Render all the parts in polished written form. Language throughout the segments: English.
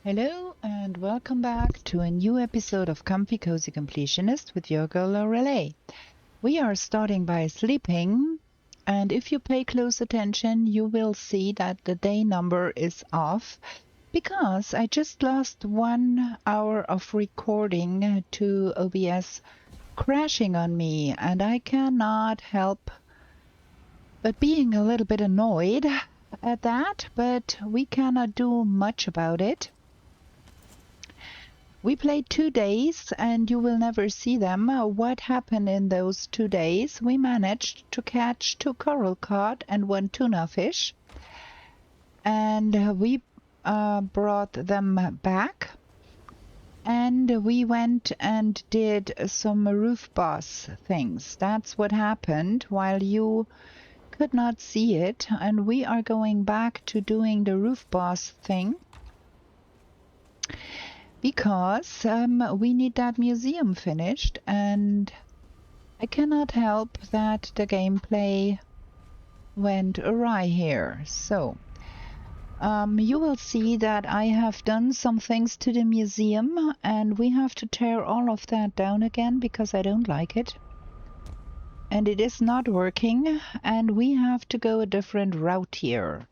Hello and welcome back to a new episode of Comfy Cozy Completionist with your girl Lorelei. We are starting by sleeping, and if you pay close attention you will see that the day number is off because I just lost 1 hour of recording to OBS crashing on me, and I cannot help but being a little bit annoyed at that, but we cannot do much about it. We played 2 days and you will never see them. What happened in those 2 days? We managed to catch 2 coral cod and 1 tuna fish, and we brought them back, and we went and did some roof boss things. That's what happened while you could not see it, and we are going back to doing the roof boss thing because we need that museum finished, and I cannot help that the gameplay went awry here. So you will see that I have done some things to the museum, and we have to tear all of that down again because I don't like it. And it is not working, and we have to go a different route here.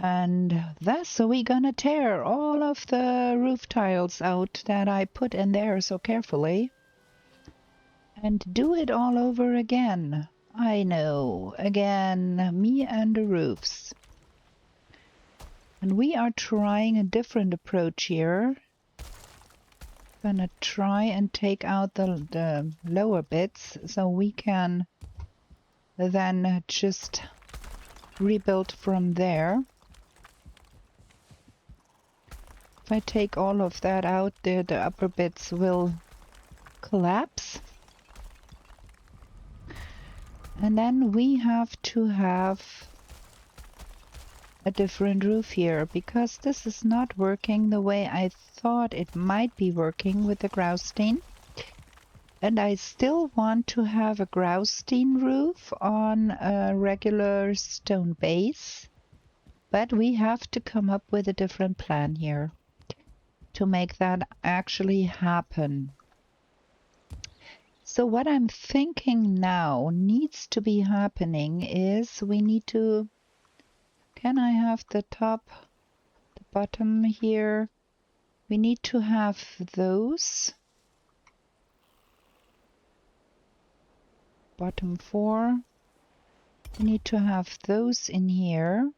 And thus, so we're gonna tear all of the roof tiles out that I put in there so carefully and do it all over again. I know, again, me and the roofs. And we are trying a different approach here. Gonna try and take out the lower bits so we can then just rebuild from there. If I take all of that out, the upper bits will collapse. And then we have to have a different roof here because this is not working the way I thought it might be working with the Grausten. And I still want to have a Grausten roof on a regular stone base, but we have to come up with a different plan here to make that actually happen. So what I'm thinking now needs to be happening is we need to... Can I have the top, the bottom here? We need to have those. Bottom 4. We need to have those in here.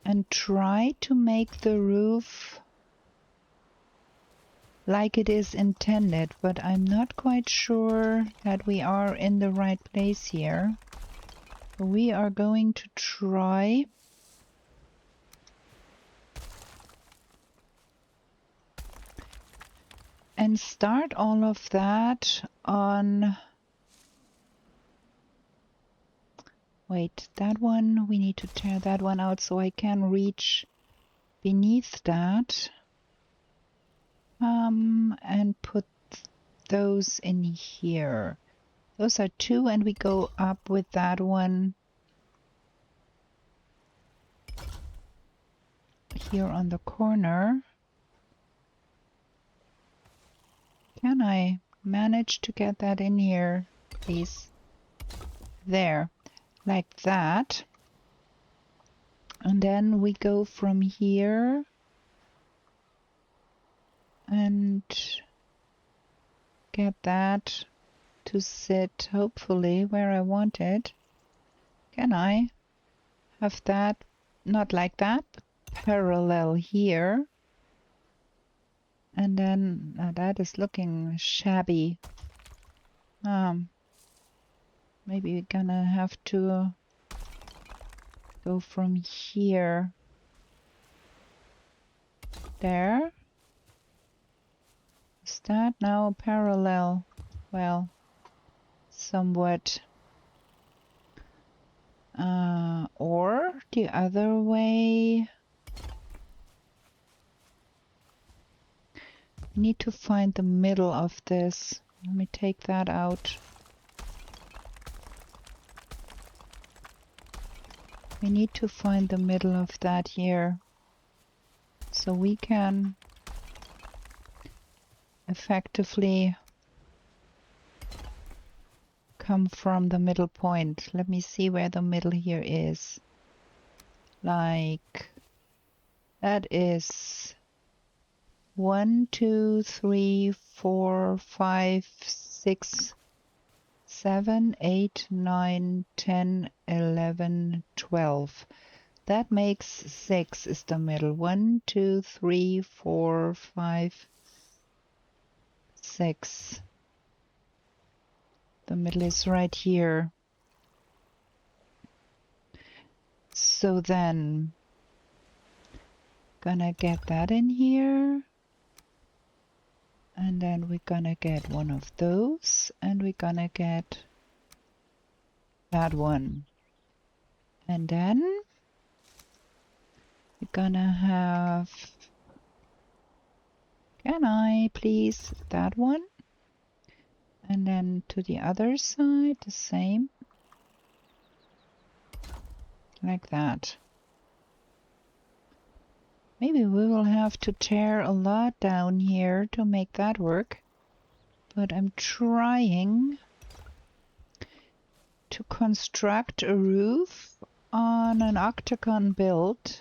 And try to make the roof like it is intended, but I'm not quite sure that we are in the right place here. We are going to try and start all of that on... Wait, that one, we need to tear that one out so I can reach beneath that. And put those in here. Those are 2, and we go up with that one here on the corner. Can I manage to get that in here, please? There, like that. And then we go from here and get that to sit hopefully where I want it. Can I have that not like that, but parallel here? And then that is looking shabby. Maybe we're gonna have to go from here. There. Is that now parallel? Well, somewhat. Or the other way. I need to find the middle of this. Let me take that out. We need to find the middle of that here. so we can effectively come from the middle point. Let me see where the middle here is. Like, that is 1, 2, 3, 4, 5, 6, 7, 8, 9, 10, 11, 12. That makes 6 is the middle. 1, 2, 3, 4, 5, 6. The middle is right here. So then, gonna get that in here. And then we're gonna get one of those. And we're gonna get that one. And then we're gonna have... Can I please? That one. And then to the other side, the same. Like that. Maybe we will have to tear a lot down here to make that work. But I'm trying to construct a roof on an octagon build.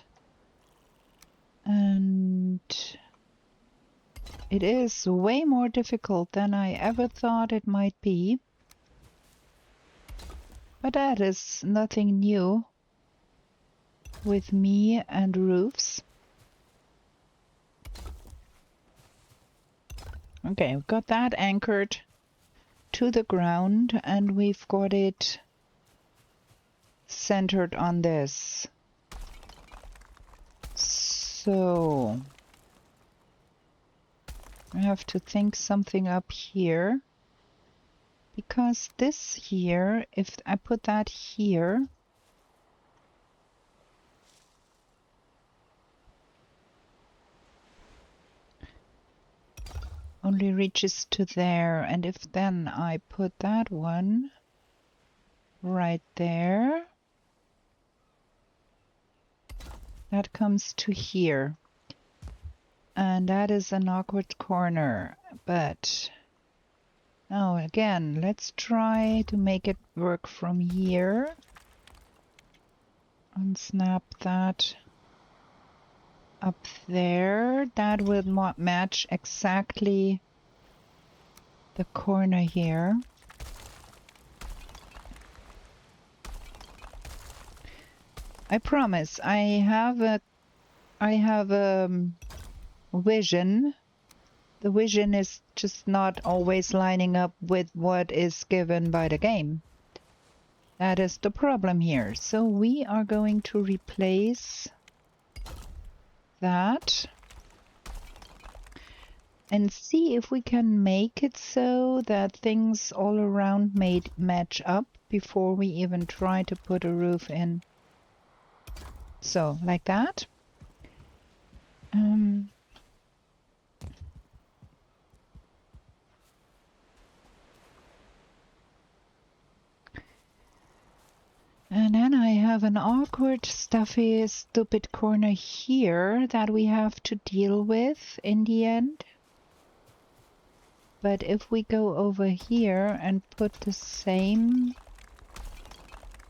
And it is way more difficult than I ever thought it might be. But that is nothing new with me and roofs. Okay, we've got that anchored to the ground and we've got it centered on this. So I have to think something up here, because this here, if I put that here, only reaches to there, and if then I put that one right there, that comes to here. And that is an awkward corner, but now again, let's try to make it work from here. And snap that up there. That will match exactly the corner here. I promise, I have a vision. The vision is just not always lining up with what is given by the game. That is the problem here. So we are going to replace that and see if we can make it so that things all around match up before we even try to put a roof in. So, like that. And then I have an awkward, stuffy, stupid corner here that we have to deal with in the end. But if we go over here and put the same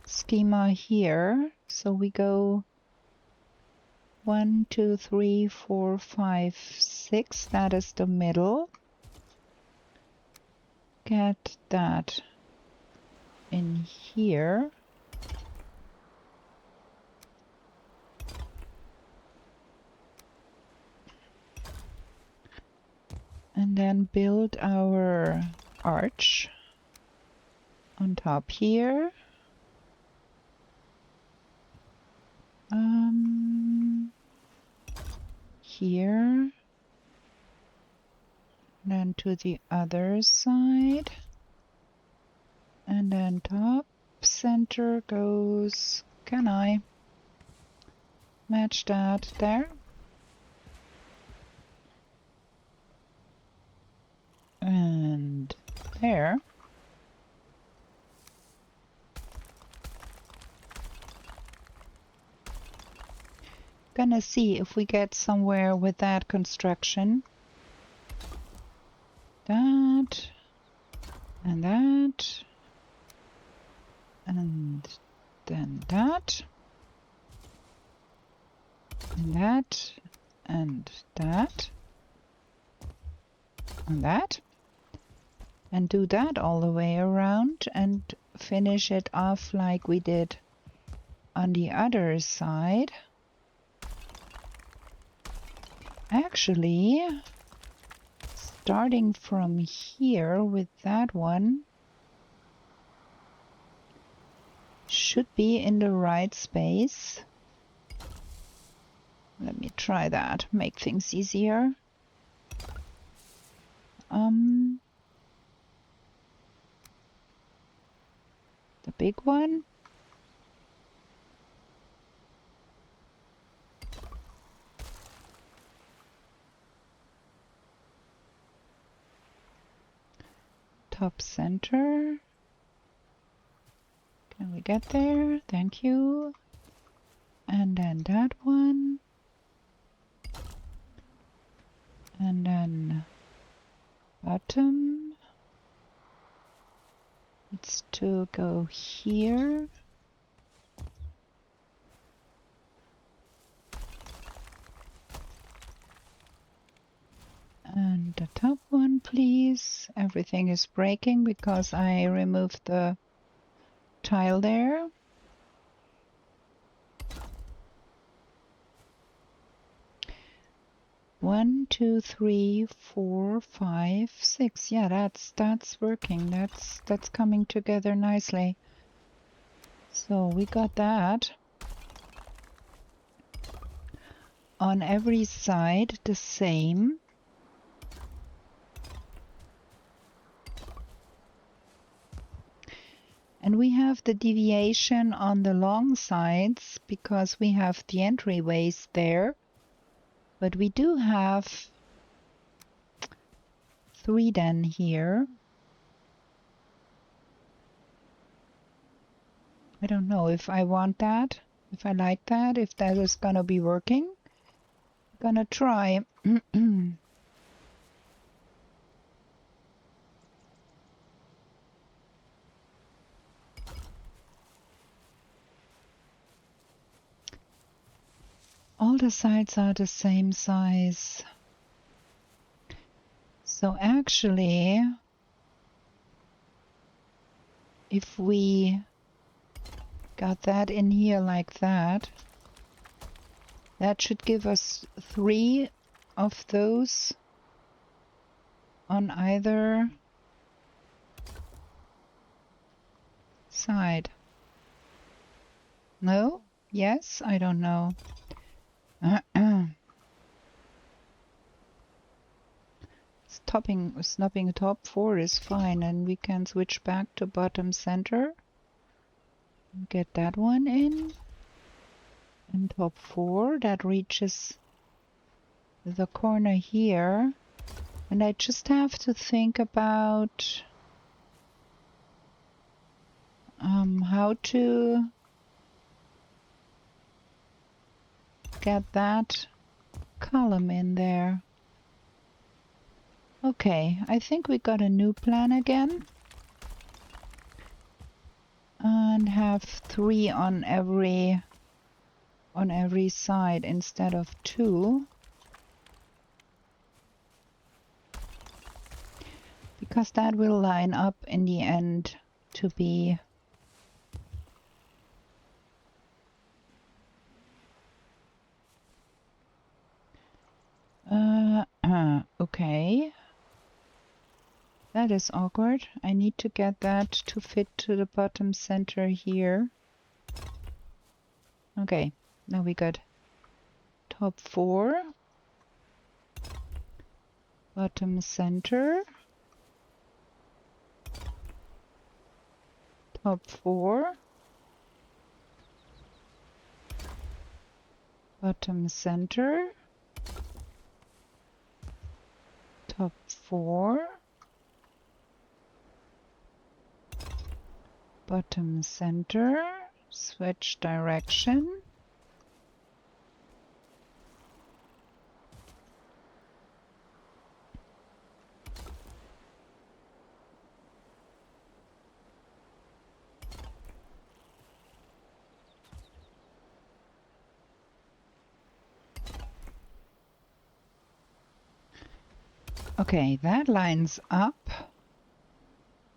schema here, so we go 1, 2, 3, 4, 5, 6, that is the middle. Get that in here. And then build our arch on top here. Here. Then to the other side. And then top center goes... Can I match that there? And there. Gonna see if we get somewhere with that construction. That and that and then that and that and that and that, and do that all the way around and finish it off like we did on the other side. Actually, starting from here with that one should be in the right space. Let me try that, make things easier. The big one. Top center. Can we get there? Thank you. And then that one. And then bottom. It's to go here. And the top one, please. Everything is breaking because I removed the tile there. One, two, three, four, five, six. Yeah, that's working. That's coming together nicely. So we got that. On every side the same. And we have the deviation on the long sides because we have the entryways there. But we do have 3 then here. I don't know if I want that, if I like that, if that is gonna be working. I'm gonna try. All the sides are the same size. So actually, if we got that in here like that, that should give us 3 of those on either side. No? Yes? I don't know. Snapping top 4 is fine, and we can switch back to bottom center. Get that one in. And top 4, that reaches the corner here. And I just have to think about how to get that column in there. Okay, I think we got a new plan again. And have 3 on every side instead of 2. Because that will line up in the end to be okay. That is awkward. I need to get that to fit to the bottom center here. Okay, now we got top 4, bottom center, top 4, bottom center, top 4, bottom center, switch direction, Okay, that lines up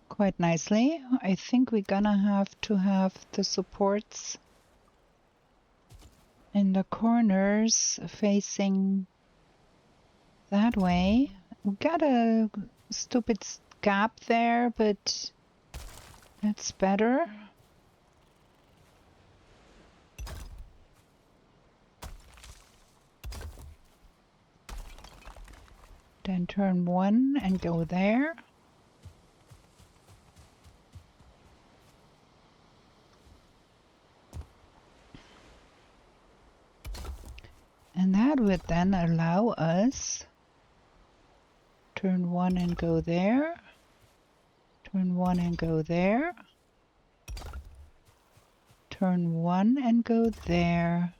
quite nicely. I think we're gonna have to have the supports in the corners facing that way. We got a stupid gap there, but that's better. Then turn one and go there. And that would then allow us turn one and go there. Turn one and go there. Turn one and go there.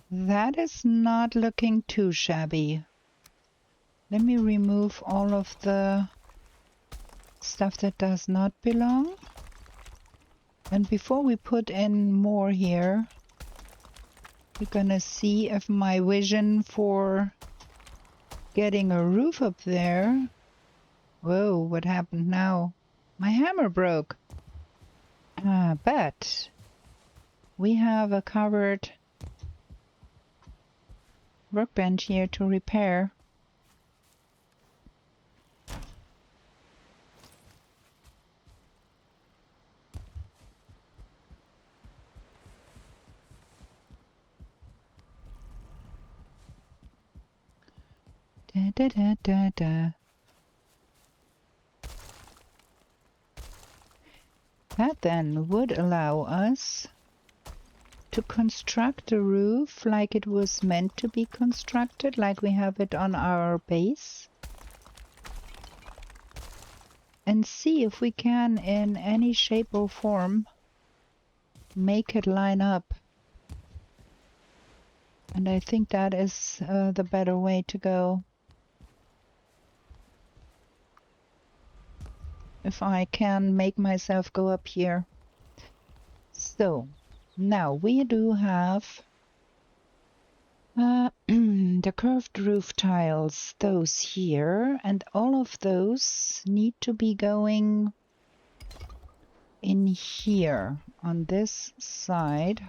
That is not looking too shabby. Let me remove all of the stuff that does not belong. And before we put in more here, we're gonna see if my vision for getting a roof up there. Whoa, what happened now? My hammer broke. But we have a covered workbench here to repair. Da, da, da, da, da. That then would allow us to construct a roof like it was meant to be constructed, like we have it on our base. And see if we can, in any shape or form, make it line up. And I think that is the better way to go. If I can make myself go up here. So, now we do have the curved roof tiles, those here, and all of those need to be going in here on this side.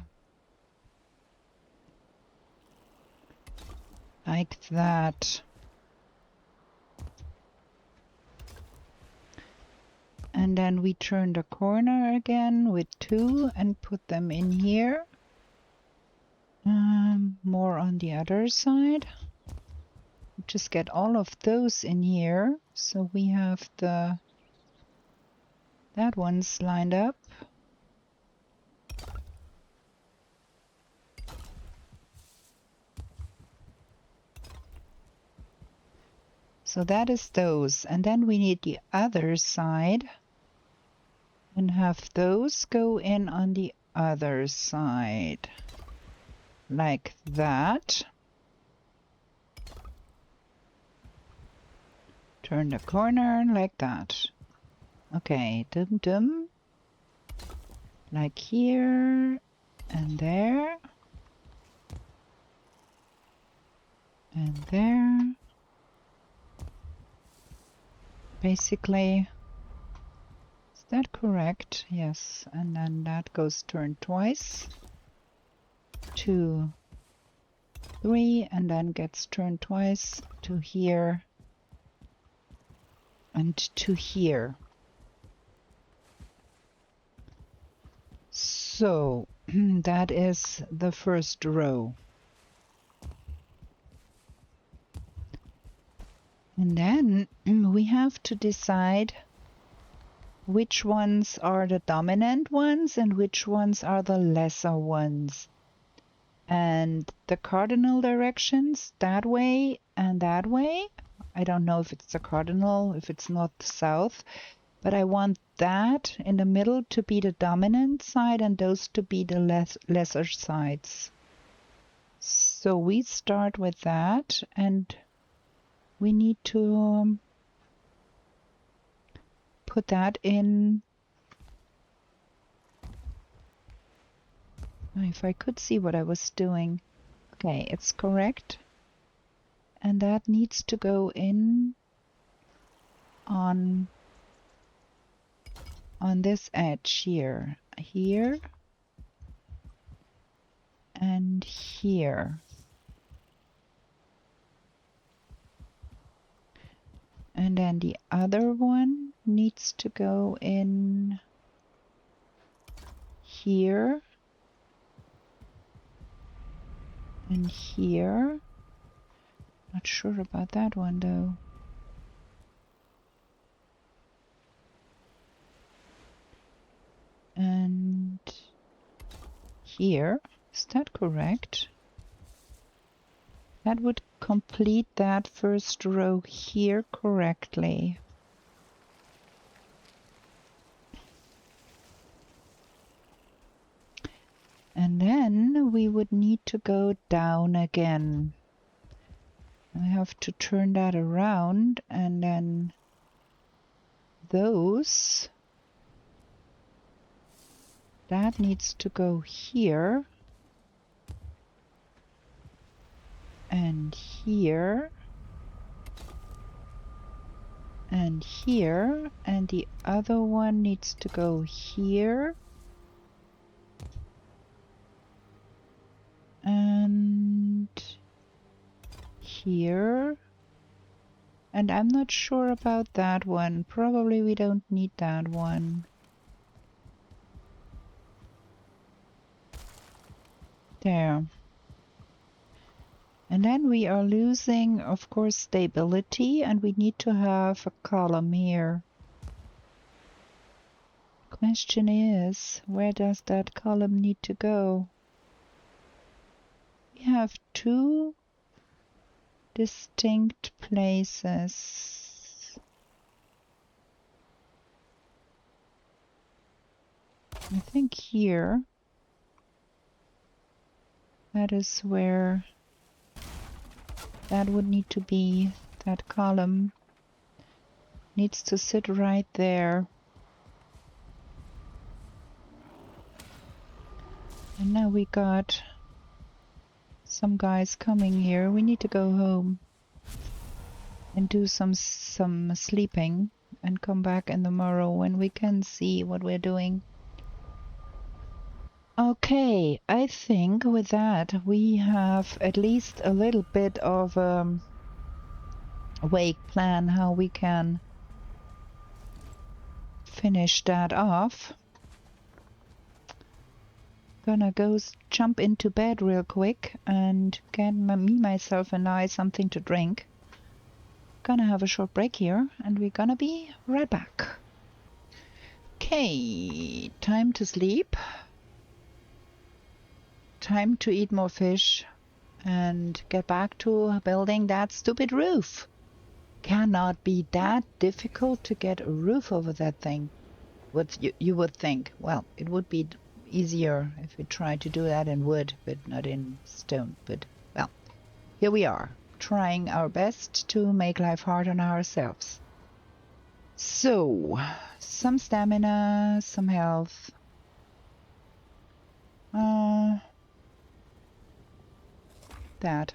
Like that. And then we turn the corner again with two and put them in here. More on the other side. Just get all of those in here. So we have that one's lined up. So that is those. And then we need the other side. And have those go in on the other side. Like that. Turn the corner like that. Okay, dum dum. Like here and there. And there. Basically, is that correct? Yes, and then that goes turned twice. 2, 3, and then gets turned twice to here and to here. So that is the first row. And then we have to decide which ones are the dominant ones and which ones are the lesser ones. And the cardinal directions, that way and that way. I don't know if it's the cardinal, if it's north south, but I want that in the middle to be the dominant side and those to be the lesser sides. So we start with that, and we need to put that in. If I could see what I was doing. Okay, it's correct. And that needs to go in on this edge here. Here and here. And then the other one needs to go in here and here. Not sure about that one though. And here, is that correct? That would complete that first row here correctly. And then we would need to go down again. I have to turn that around, and then those, that needs to go here and here and here, and the other one needs to go here and here. And I'm not sure about that one. Probably we don't need that one. There. And then we are losing, of course, stability, and we need to have a column here. Question is, where does that column need to go? We have two distinct places. I think here, that is where that would need to be. That column needs to sit right there. And now we got some guys coming here. We need to go home and do some sleeping and come back in the morrow when we can see what we're doing. Okay, I think with that we have at least a little bit of a vague plan how we can finish that off. Gonna go jump into bed real quick and get myself and I something to drink. Gonna have a short break here and we're gonna be right back. Okay, time to sleep. Time to eat more fish and get back to building that stupid roof. Cannot be that difficult to get a roof over that thing. What you would think. Well, it would be easier if we tried to do that in wood, but not in stone. But, well, here we are, trying our best to make life hard on ourselves. So, some stamina, some health. That.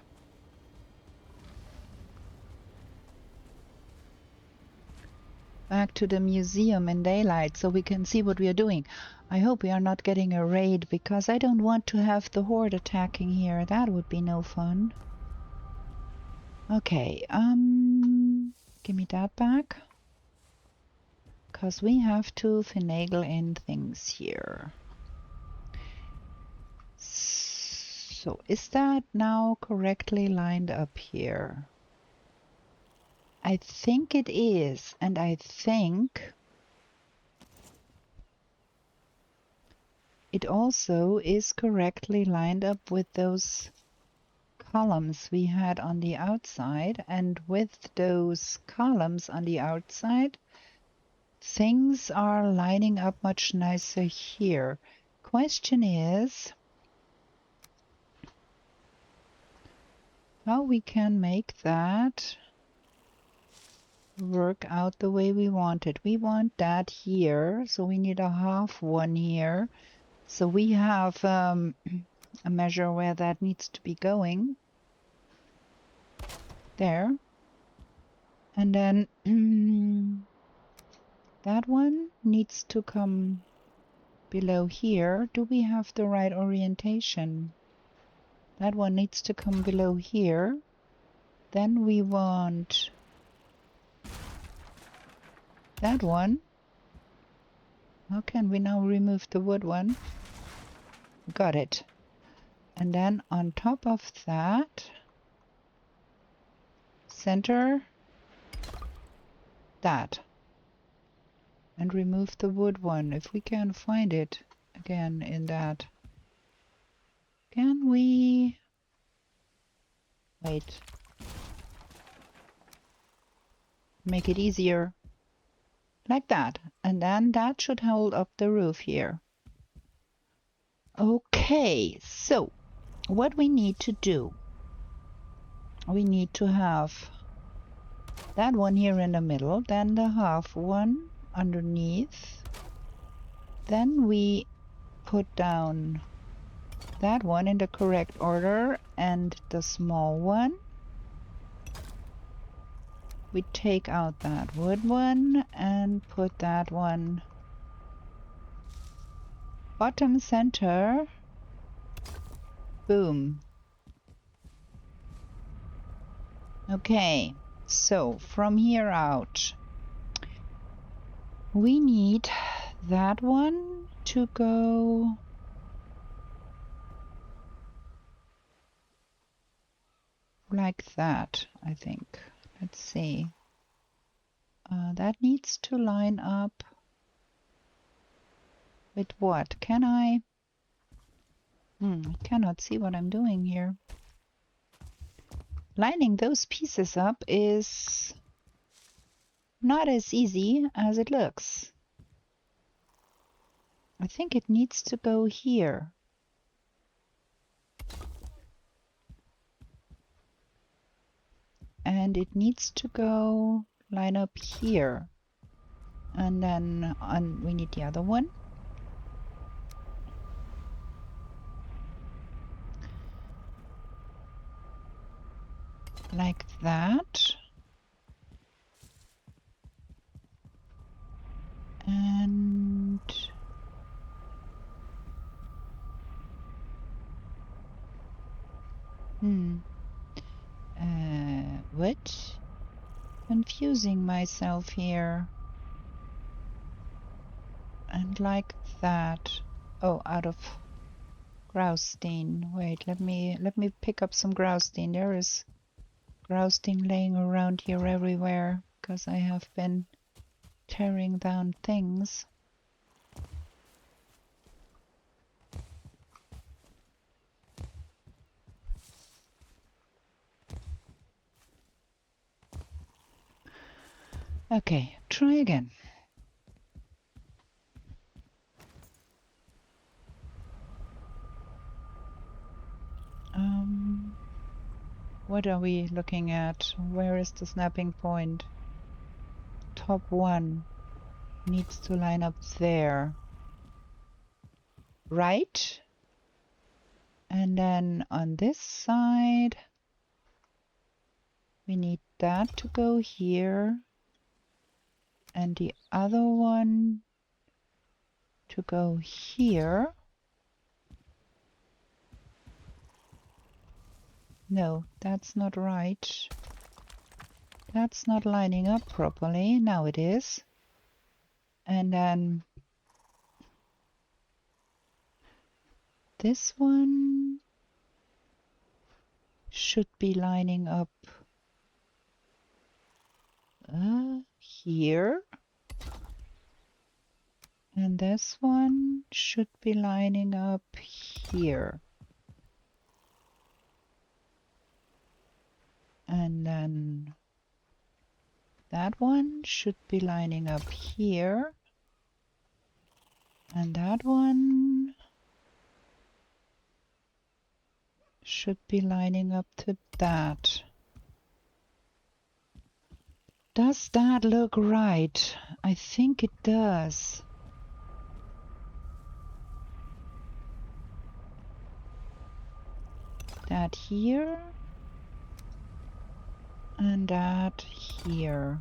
Back to the museum in daylight so we can see what we are doing. I hope we are not getting a raid, because I don't want to have the horde attacking here. That would be no fun. Okay, give me that back. Because we have to finagle in things here. So, is that now correctly lined up here? I think it is, and I think it also is correctly lined up with those columns we had on the outside, and with those columns on the outside, things are lining up much nicer here. Question is how we can make that work out the way we want it. We want that here, so we need a half one here. So we have a measure where that needs to be going. There. And then that one needs to come below here. Do we have the right orientation? That one needs to come below here. Then we want that one. How can we now remove the wood one? Got it. And then on top of that, center that. And remove the wood one, if we can find it again in that. Can we... Wait. Make it easier. Like that. And then that should hold up the roof here. Okay, so what we need to do, we need to have that one here in the middle, then the half one underneath. Then we put down that one in the correct order and the small one. We take out that wood one and put that one bottom center. Boom. Okay, so from here out, we need that one to go like that, I think. Let's see. That needs to line up with what? Can I? I cannot see what I'm doing here. Lining those pieces up is not as easy as it looks. I think it needs to go here. And it needs to go line up here. And then we need the other one. Like that. And what? Confusing myself here. And like that. Oh, out of Graustein. Wait, let me pick up some Graustein. There is Graustein laying around here everywhere because I have been tearing down things. Okay, try again. What are we looking at? Where is the snapping point? Top one needs to line up there. Right? And then on this side, we need that to go here. And the other one to go here. No, that's not right. That's not lining up properly. Now it is. And then this one should be lining up here. And this one should be lining up here. And then that one should be lining up here. And that one should be lining up to that. Does that look right? I think it does. That here. And that here.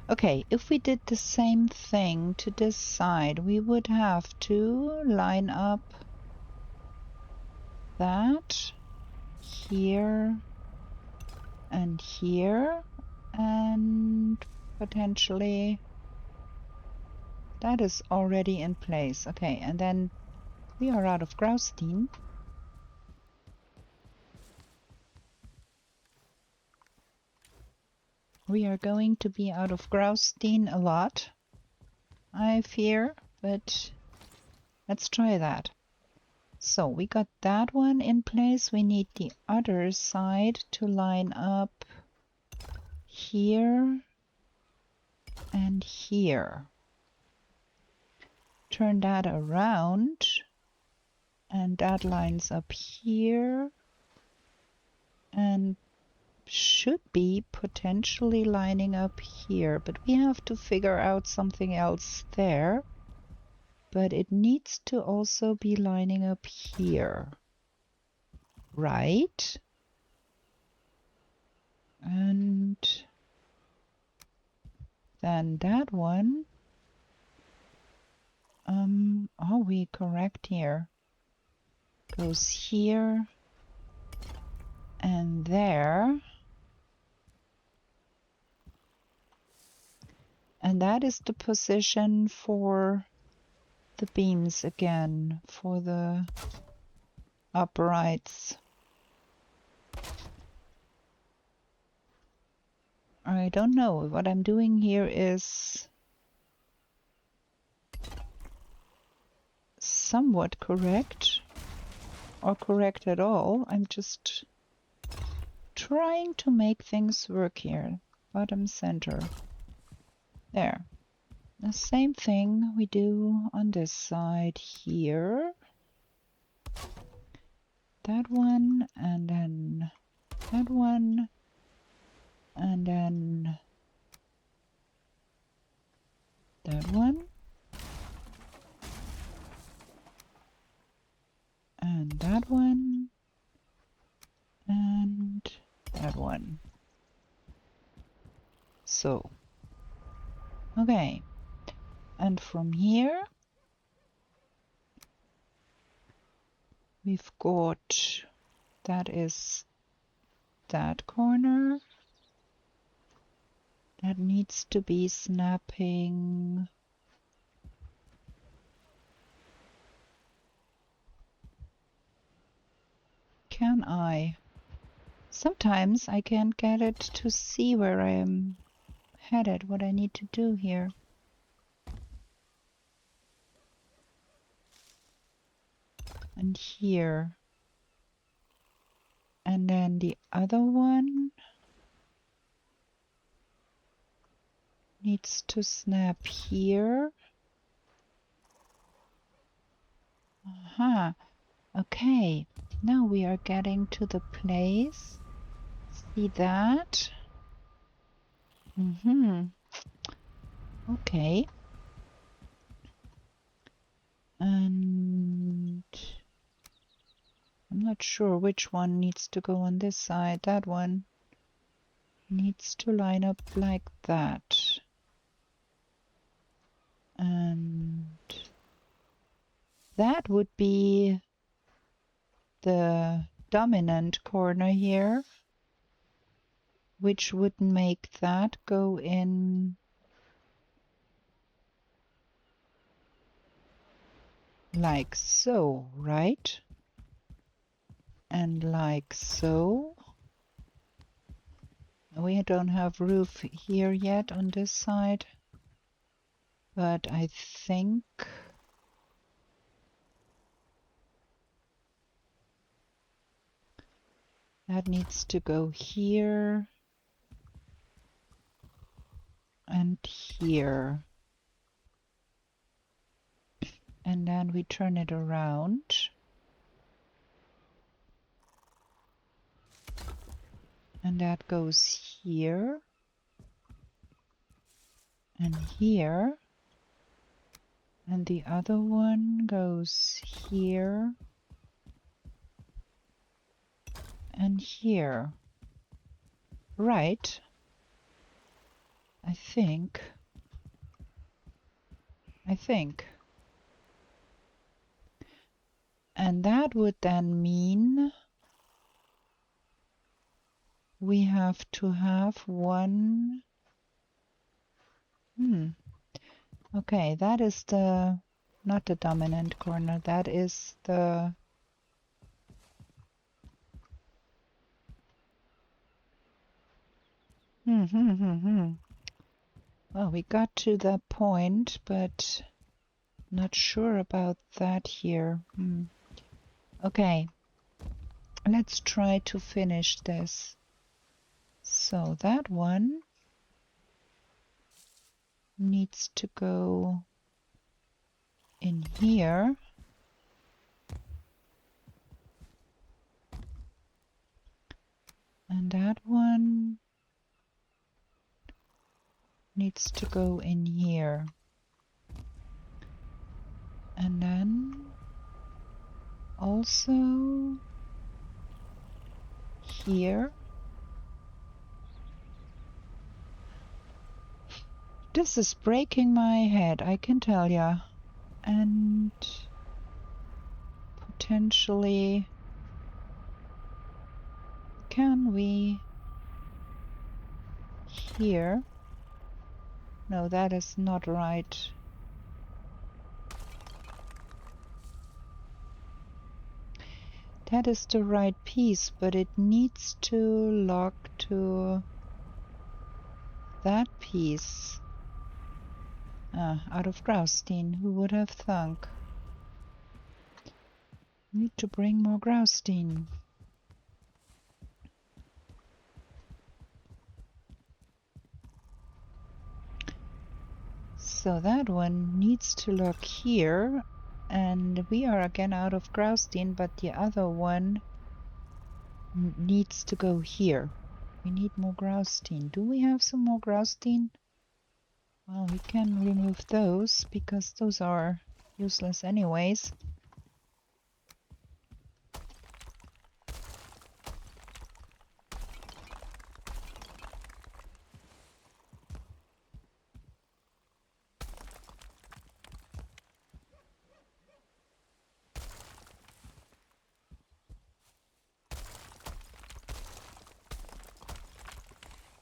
Okay, if we did the same thing to this side, we would have to line up that here and here, and potentially that is already in place. Okay, and then we are out of Graustein. We are going to be out of Graustein a lot, I fear, but let's try that. So we got that one in place. We need the other side to line up here and here. Turn that around, and that lines up here and should be potentially lining up here, but we have to figure out something else there. But it needs to also be lining up here, right? And then that one, are we correct here? Goes here and there. And that is the position for the beams again, for the uprights. I don't know. What I'm doing here is somewhat correct, or correct at all. I'm just trying to make things work here. Bottom center. There. The same thing we do on this side here. That one, and then that one, and then that one, and that one, and that one. So, okay. And from here, we've got, that is that corner. That needs to be snapping can I? Sometimes I can't get it to see where I am headed, what I need to do here. And here. And then the other one needs to snap here. Aha. Okay. Now we are getting to the place. See that? Okay. And I'm not sure which one needs to go on this side. That one needs to line up like that. And that would be the dominant corner here, which would make that go in like so, right? And like so. We don't have roof here yet on this side, but I think that needs to go here and here. And then we turn it around. And that goes here and here. And the other one goes here and here. Right. I think. And that would then mean we have to have one. Okay, that is the, not the dominant corner, that is the, Well, we got to that point, but not sure about that here. Okay, let's try to finish this. So that one needs to go in here. And that one needs to go in here. And then also here. This is breaking my head, I can tell ya. And potentially, can we here? No, that is not right. That is the right piece, but it needs to lock to that piece. Out of Graustein, who would have thunk? Need to bring more Graustein. So that one needs to lock here, and we are again out of Graustein, but the other one needs to go here. We need more Graustein. Do we have some more Graustein? Well, we can remove those because those are useless anyways.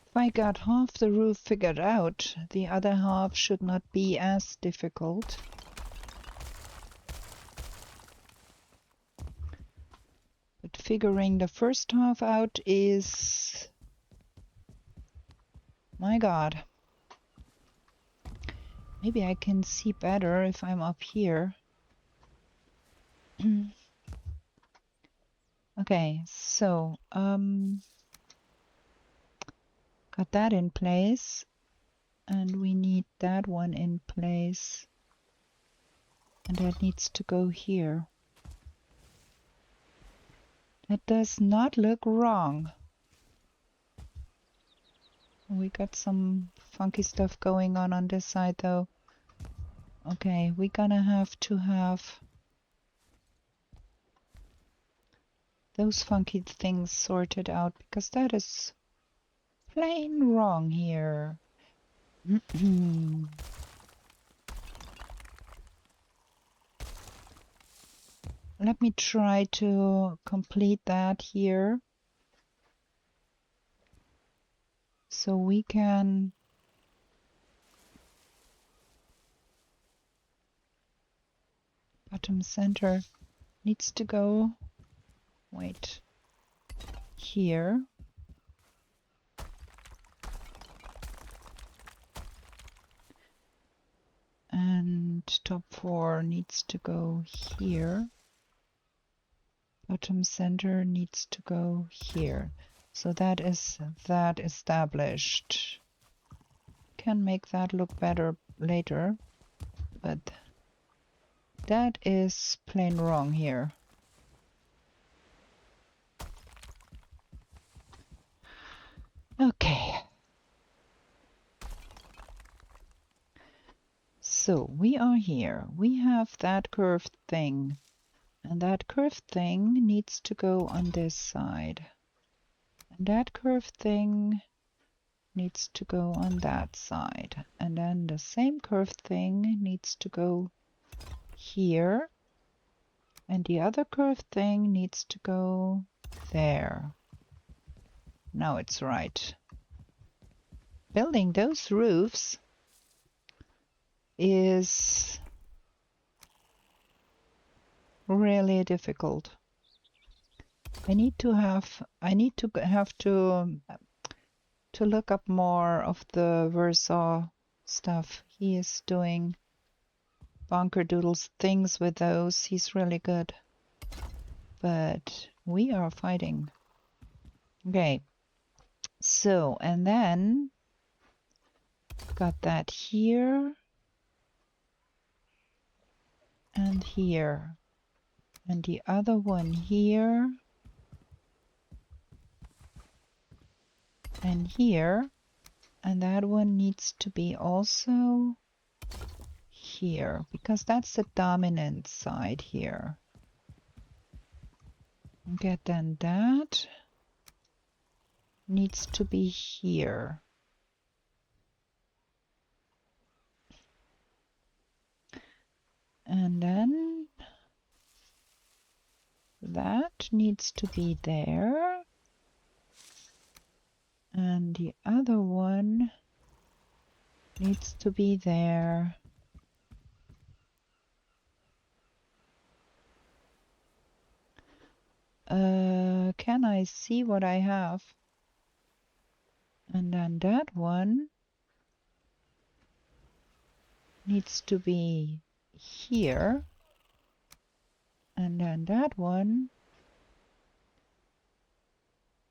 If I got half the roof figured out, the other half should not be as difficult. But figuring the first half out is... my god. Maybe I can see better if I'm up here. Okay, so got that in place, and we need that one in place, and that needs to go here. That does not look wrong. We got some funky stuff going on this side though. Okay, we're gonna have to have those funky things sorted out because that is plain wrong here. Let me try to complete that here so we can bottom center needs to go, wait, here. And top 4 needs to go here. Bottom center needs to go here. So that is that established. Can make that look better later, but that is plain wrong here. Okay. So we are here. We have that curved thing. And that curved thing needs to go on this side. And that curved thing needs to go on that side. And then the same curved thing needs to go here. And the other curved thing needs to go there. Now it's right. Building those roofs is really difficult. I need to look up more of the Versaw stuff. He is doing bonker doodles things with those. He's really good. But we are fighting. Okay. So, and then got that here and here. And the other one here and here. And that one needs to be also here, because that's the dominant side here. Okay, then that needs to be here. And then that needs to be there. And the other one needs to be there. Can I see what I have? And then that one needs to be here. And then that one.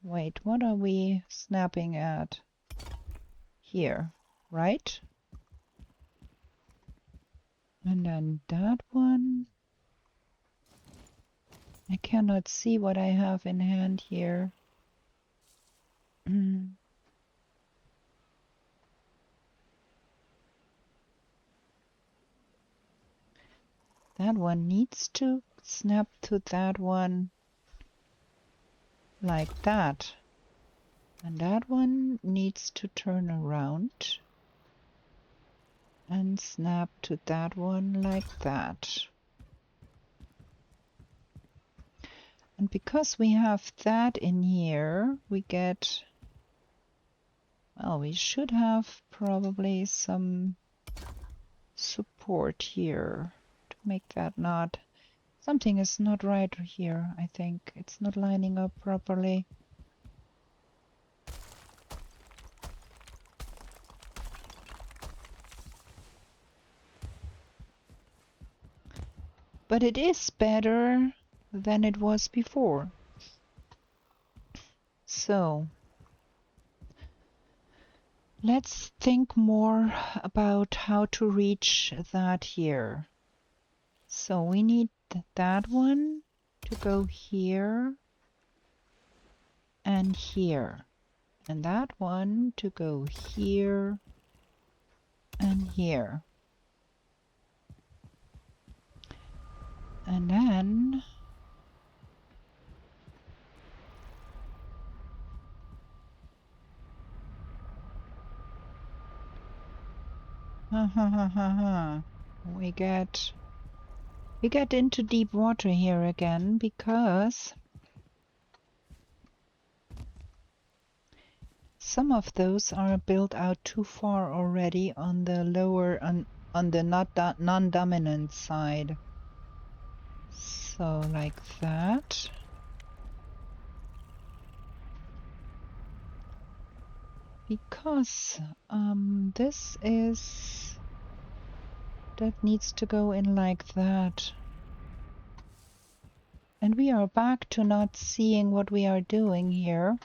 Wait, what are we snapping at? Here, right? And then that one. I cannot see what I have in hand here. That one needs to snap to that one like that. And that one needs to turn around and snap to that one like that. And because we have that in here, we get, well, we should have probably some support here to make that not, something is not right here, I think. It's not lining up properly. But it is better than it was before. So let's think more about how to reach that here. So we need that one to go here and here. And that one to go here and here. And then we get into deep water here again, because some of those are built out too far already on the lower, on the non-dominant side. So like that. Because this is, that needs to go in like that. And we are back to not seeing what we are doing here.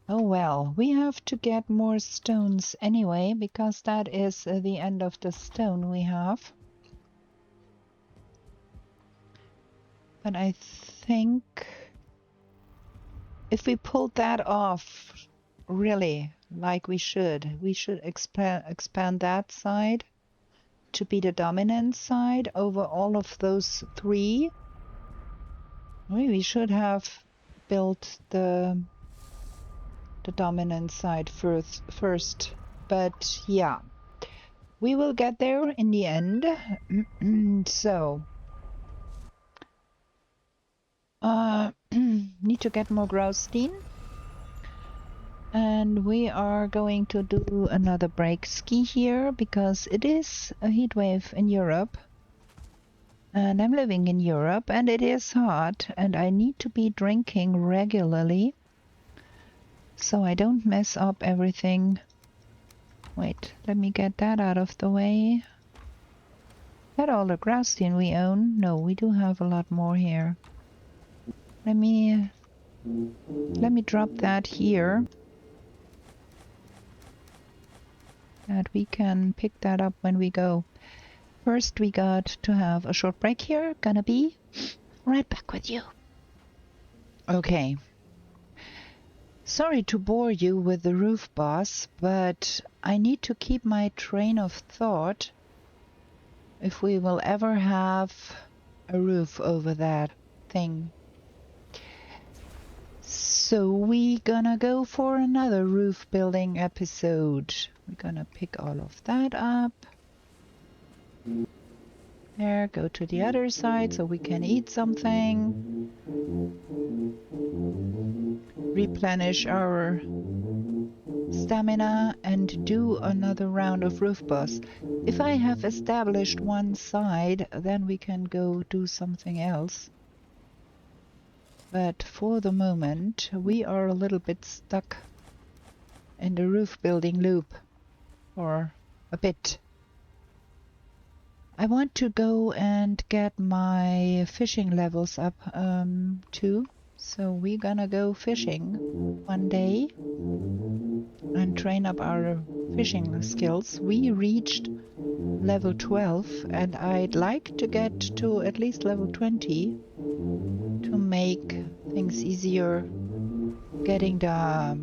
Oh well, we have to get more stones anyway, because that is the end of the stone we have. But I think if we pulled that off, really, like we should expand that side to be the dominant side over all of those three. We should have built the the dominant side first. But yeah, we will get there in the end. So, need to get more Graustein. And we are going to do another break ski here because it is a heat wave in Europe. And I'm living in Europe and it is hot and I need to be drinking regularly so I don't mess up everything. Wait, let me get that out of the way. That all the Graustein we own? No, we do have a lot more here. Let me drop that here. That we can pick that up when we go. First, we got to have a short break here. Gonna be right back with you. Okay. Sorry to bore you with the roof boss, but I need to keep my train of thought if we will ever have a roof over that thing. So we gonna go for another roof building episode. We're gonna pick all of that up. There, go to the other side so we can eat something. Replenish our stamina and do another round of roof boss. If I have established one side, then we can go do something else. But for the moment, we are a little bit stuck in the roof building loop, or a bit. I want to go and get my fishing levels up too. So we're gonna go fishing one day and train up our fishing skills. We reached level 12 and I'd like to get to at least level 20 to make things easier getting the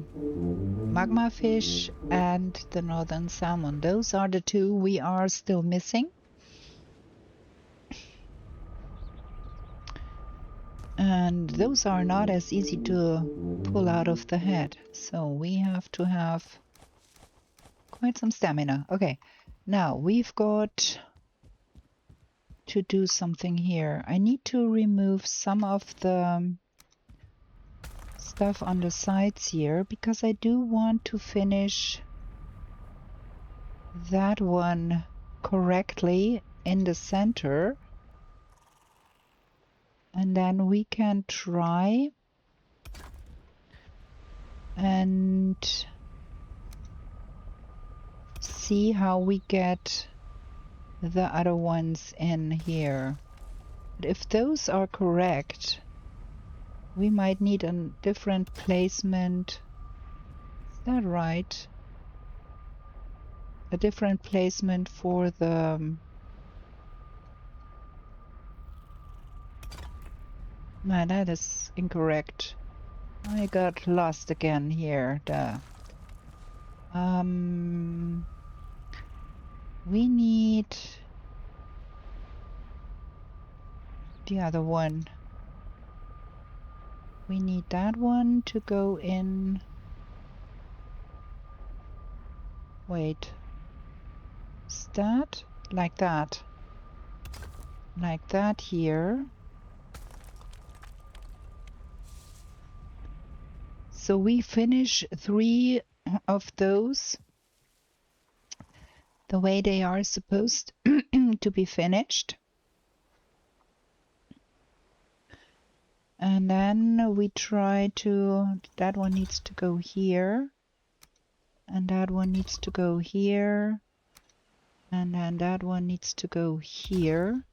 magma fish and the northern salmon. Those are the two we are still missing. And those are not as easy to pull out of the head. So we have to have quite some stamina. Okay, now we've got to do something here. I need to remove some of the stuff on the sides here because I do want to finish that one correctly in the center. And then we can try and see how we get the other ones in here. But if those are correct, we might need a different placement. Is that right? A different placement for the... No, that is incorrect. I got lost again here. We need the other one. We need that one to go in. Wait. Is that? Like that. Like that here. So we finish 3 of those the way they are supposed to be finished. And then we try to, that one needs to go here. And that one needs to go here. And then that one needs to go here.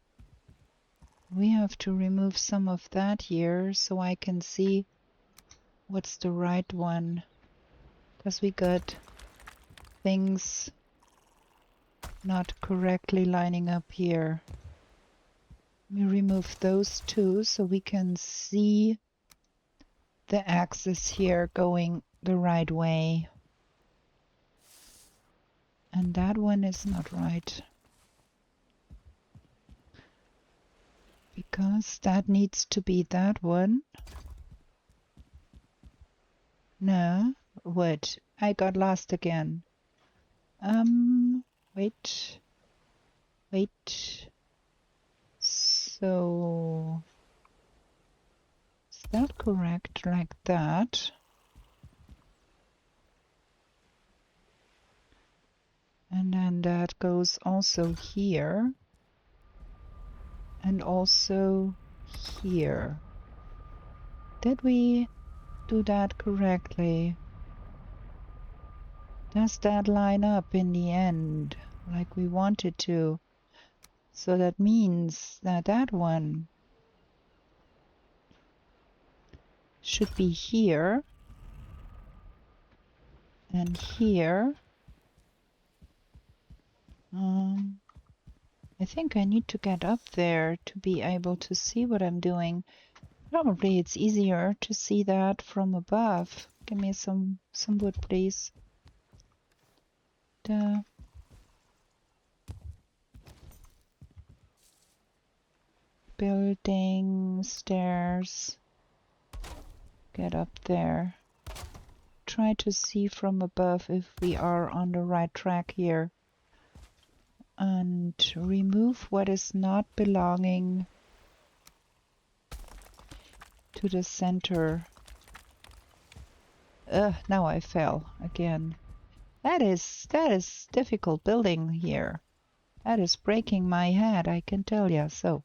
We have to remove some of that here so I can see what's the right one. Because we got things not correctly lining up here. Let me remove those two so we can see the axis here going the right way. And that one is not right. Because that needs to be that one. No, wood. I got lost again. Wait. Wait. So, is that correct like that? And then that goes also here. And also here. Did we do that correctly? Does that line up in the end like we wanted to? So that means that that one should be here and here. I think I need to get up there to be able to see what I'm doing. Probably it's easier to see that from above. Give me some wood, please. The building, stairs. Get up there. Try to see from above if we are on the right track here. And remove what is not belonging to the center. Now I fell again. That is difficult building here. That is breaking my head, I can tell you. So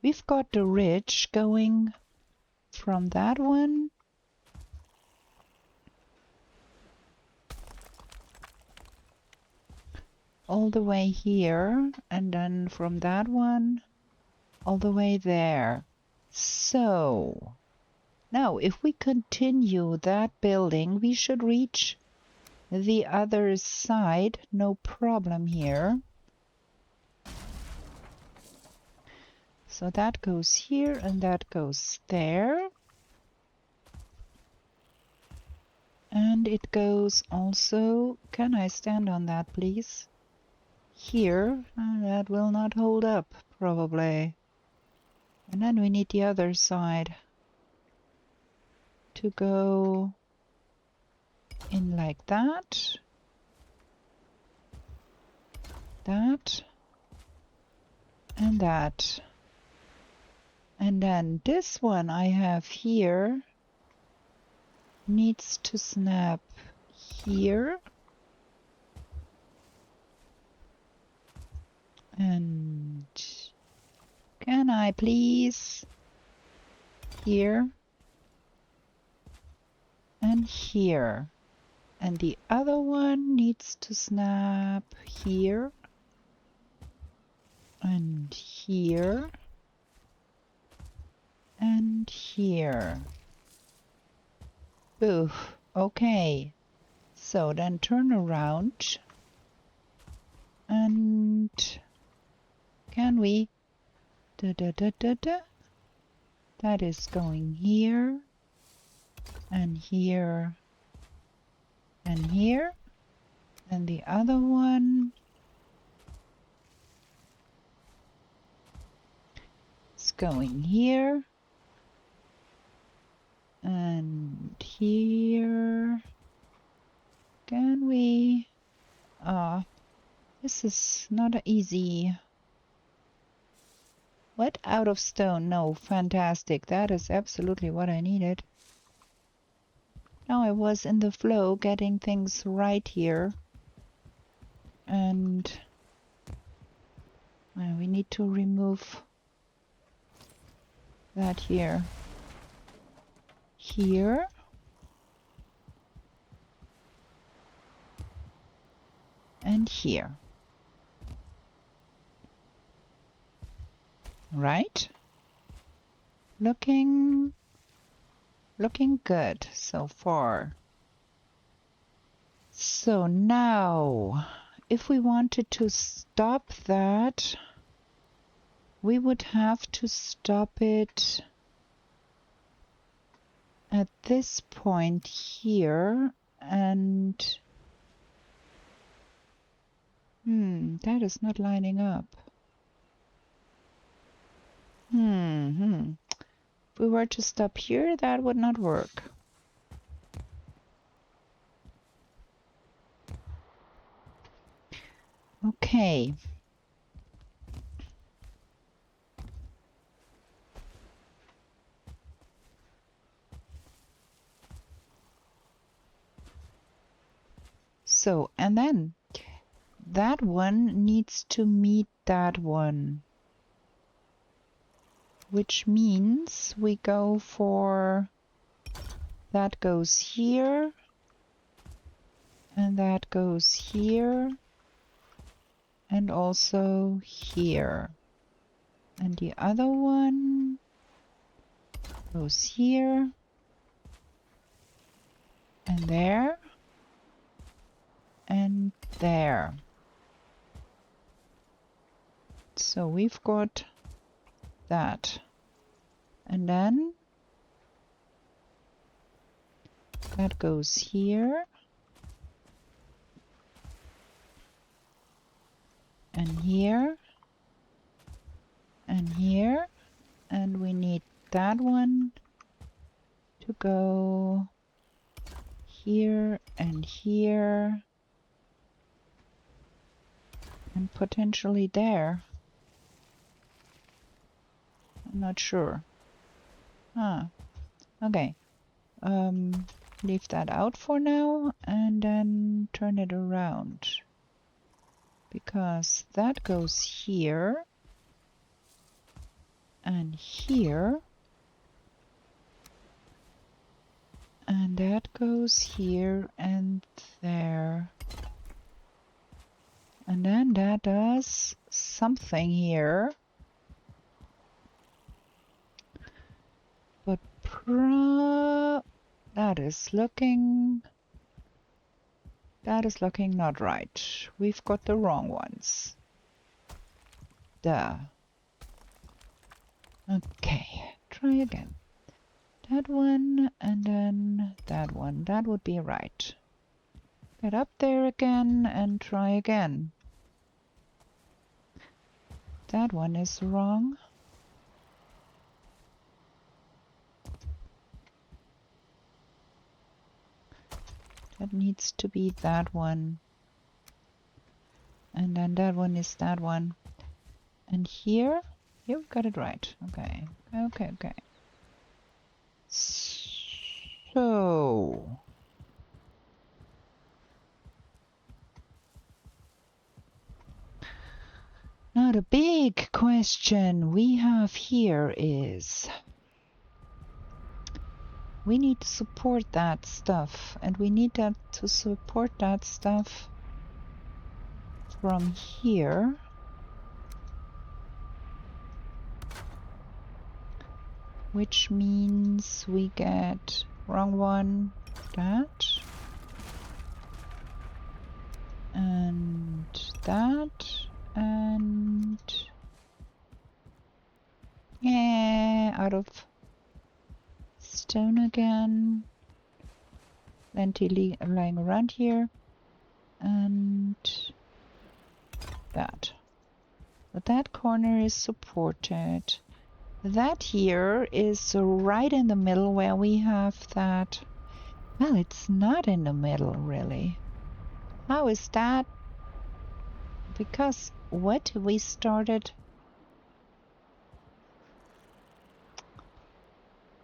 we've got the ridge going from that one all the way here, and then from that one all the way there. So now if we continue that building, we should reach the other side, no problem here. So that goes here and that goes there. And it goes also, can I stand on that please? Here, that will not hold up probably. And then we need the other side to go in like that. That. And that. And then this one I have here needs to snap here. And can I please? Here. And here. And the other one needs to snap here. And here. And here. Oof. Okay. So then turn around. And can we? Da, da, da, da, da. That is going here. And here. And here. And the other one is going here. And here. Can we? This is not easy. What? Out of stone? No, fantastic. That is absolutely what I needed. Now I was in the flow getting things right here. And we need to remove that here. Here. And here. Right? Looking good so far. So now, if we wanted to stop that, we would have to stop it at this point here, and that is not lining up. If we were to stop here, that would not work. Okay. So, and then that one needs to meet that one, which means we go for that goes here, and that goes here, and also here. And the other one goes here, and there, and there. So we've got that. And then that goes here. And here. And here. And we need that one to go here and here. And potentially there. I'm not sure. Ah, okay. Leave that out for now and then turn it around. Because that goes here and here. And that goes here and there. And then that does something here. But that is looking not right. We've got the wrong ones. Duh. Okay, try again. That one and then that one. That would be right. Get up there again and try again. That one is wrong. That needs to be that one. And then that one is that one. And here we got it right. Okay. Okay. So now the big question we have here is we need to support that stuff, and we need that to support that stuff from here. Which means we get wrong one, that, and that, and yeah, out of stone again. Plenty lying around here, and that. But that corner is supported. That here is right in the middle where we have that. Well, it's not in the middle, really. How is that? Because what we started...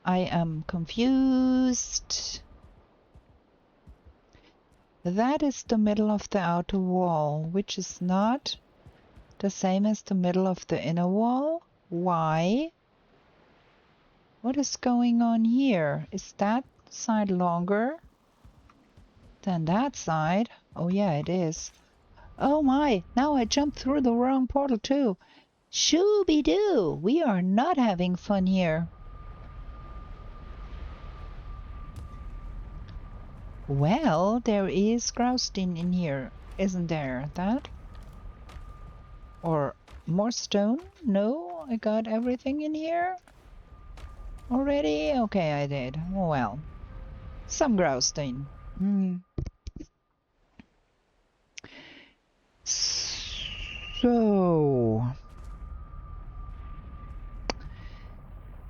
I am confused. That is the middle of the outer wall, which is not the same as the middle of the inner wall. Why? What is going on here? Is that side longer than that side? Oh yeah, it is. Oh my, now I jumped through the wrong portal too. Shooby-doo, we are not having fun here. Well, there is Grausten in here, isn't there? That? Or more stone? No, I got everything in here already? Okay, I did. Well, some Grausten. So,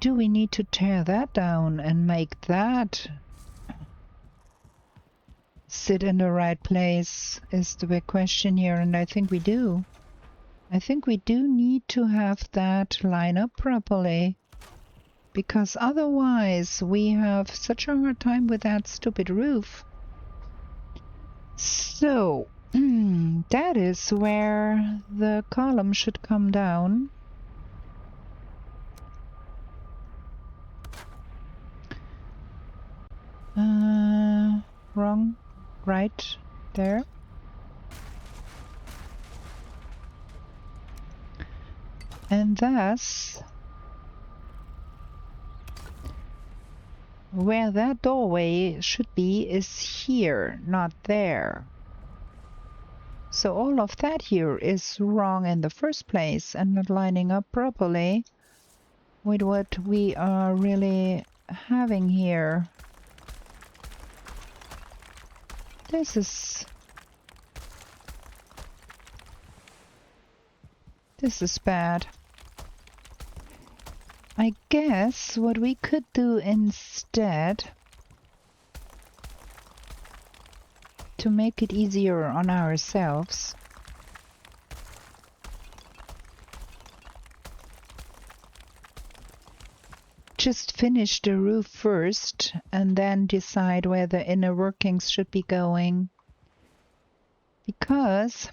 do we need to tear that down and make that sit in the right place is the big question here, and I think we do. I think we do need to have that line up properly, because otherwise we have such a hard time with that stupid roof. So, that is where the column should come down. Wrong, right there. And thus, where that doorway should be is here, not there. So all of that here is wrong in the first place and not lining up properly with what we are really having here. This is bad. I guess what we could do instead, to make it easier on ourselves, just finish the roof first and then decide where the inner workings should be going. Because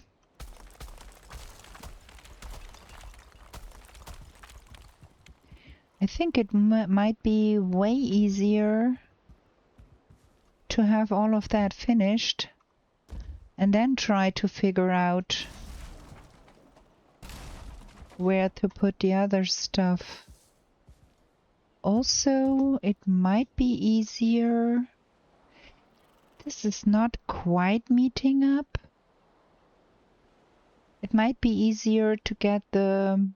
I think it might be way easier to have all of that finished and then try to figure out where to put the other stuff. Also, it might be easier. This is not quite meeting up. It might be easier to get the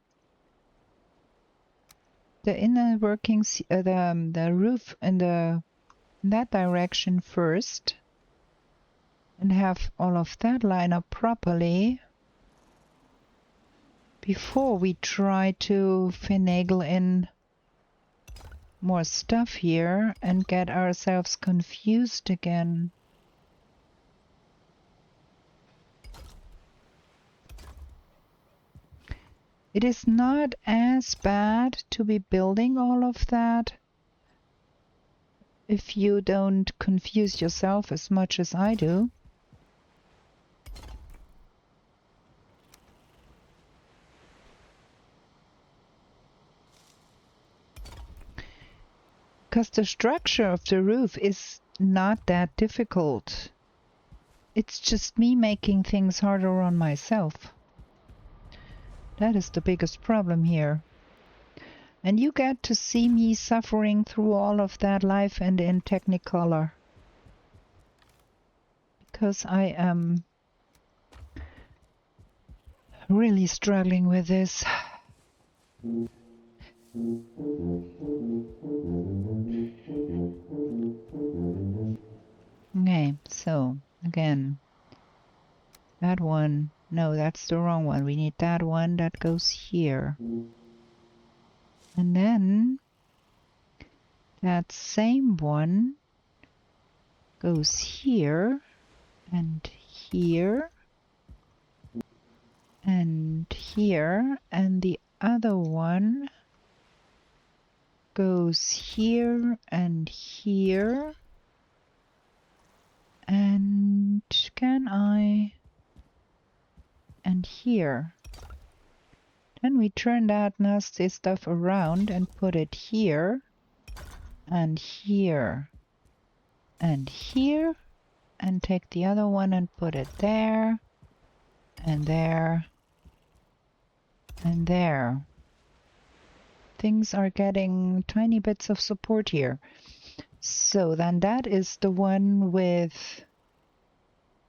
inner workings, the roof in that direction first, and have all of that line up properly before we try to finagle in more stuff here and get ourselves confused again. It is not as bad to be building all of that if you don't confuse yourself as much as I do. Because the structure of the roof is not that difficult. It's just me making things harder on myself. That is the biggest problem here. And you get to see me suffering through all of that live and in Technicolor. Because I am really struggling with this. Okay, so again, that one, no, that's the wrong one. We need that one that goes here. And then that same one goes here and here and here, and the other one goes here and here. And can I? And here. Then we turn that nasty stuff around and put it here and here and here, and take the other one and put it there and there and there. Things are getting tiny bits of support here. So then that is the one with,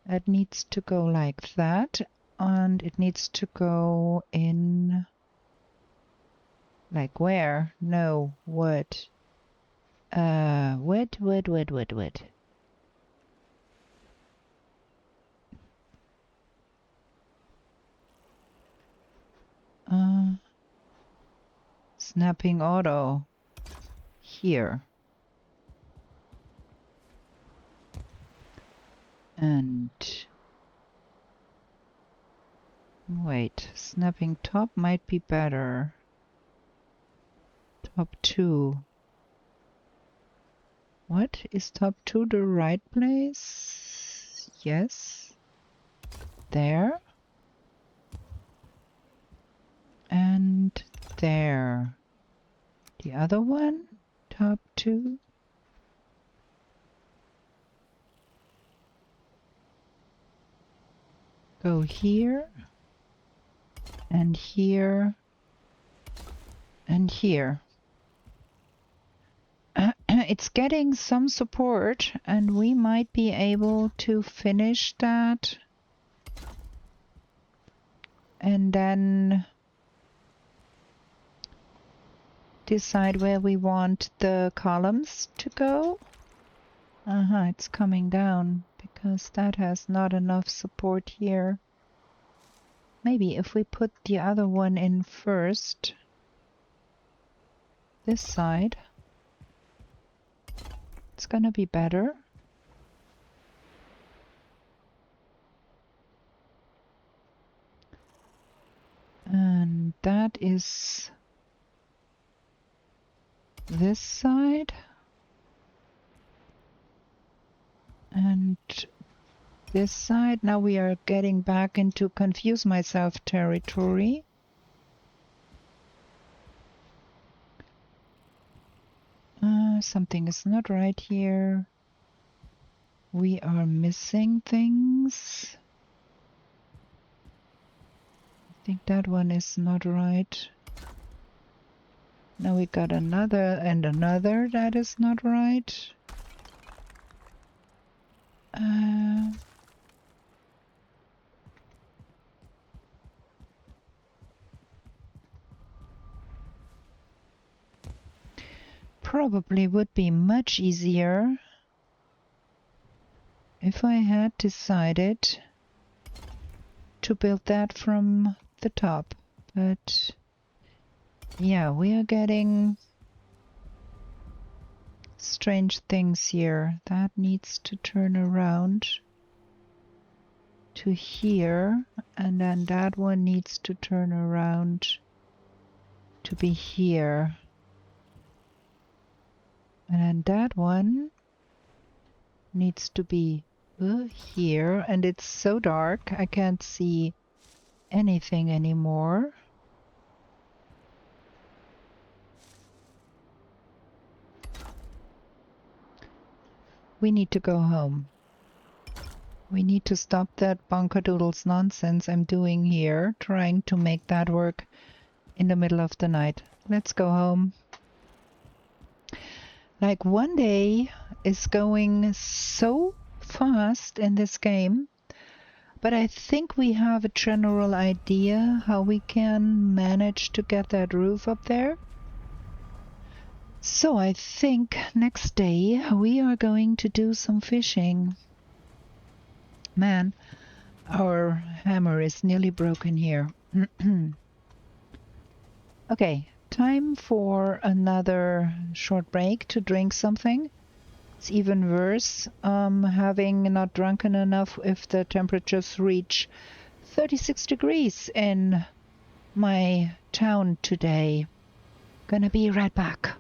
that needs to go like that, and it needs to go in, like where? No, what? What? Snapping auto here. And Wait, snapping top might be better. Top 2. What? Is top 2 the right place? Yes. There. And there. The other one? Top 2. Go here. And here. And here. It's getting some support, and we might be able to finish that. And then decide where we want the columns to go. It's coming down because that has not enough support here. Maybe if we put the other one in first, this side, it's gonna be better. And that is this side. And this side. Now we are getting back into confuse myself territory. Something is not right here. We are missing things. I think that one is not right. Now we got another and another that is not right. Probably would be much easier if I had decided to build that from the top. But yeah, we are getting strange things here. That needs to turn around to here, and then that one needs to turn around to be here. And then that one needs to be here, and it's so dark I can't see anything anymore. We need to go home. We need to stop that bonkadoodles nonsense I'm doing here, trying to make that work in the middle of the night. Let's go home. Like, one day is going so fast in this game, but I think we have a general idea how we can manage to get that roof up there. So I think next day we are going to do some fishing. Man, our hammer is nearly broken here. Okay, time for another short break to drink something. It's even worse having not drunken enough if the temperatures reach 36 degrees in my town today. Gonna be right back.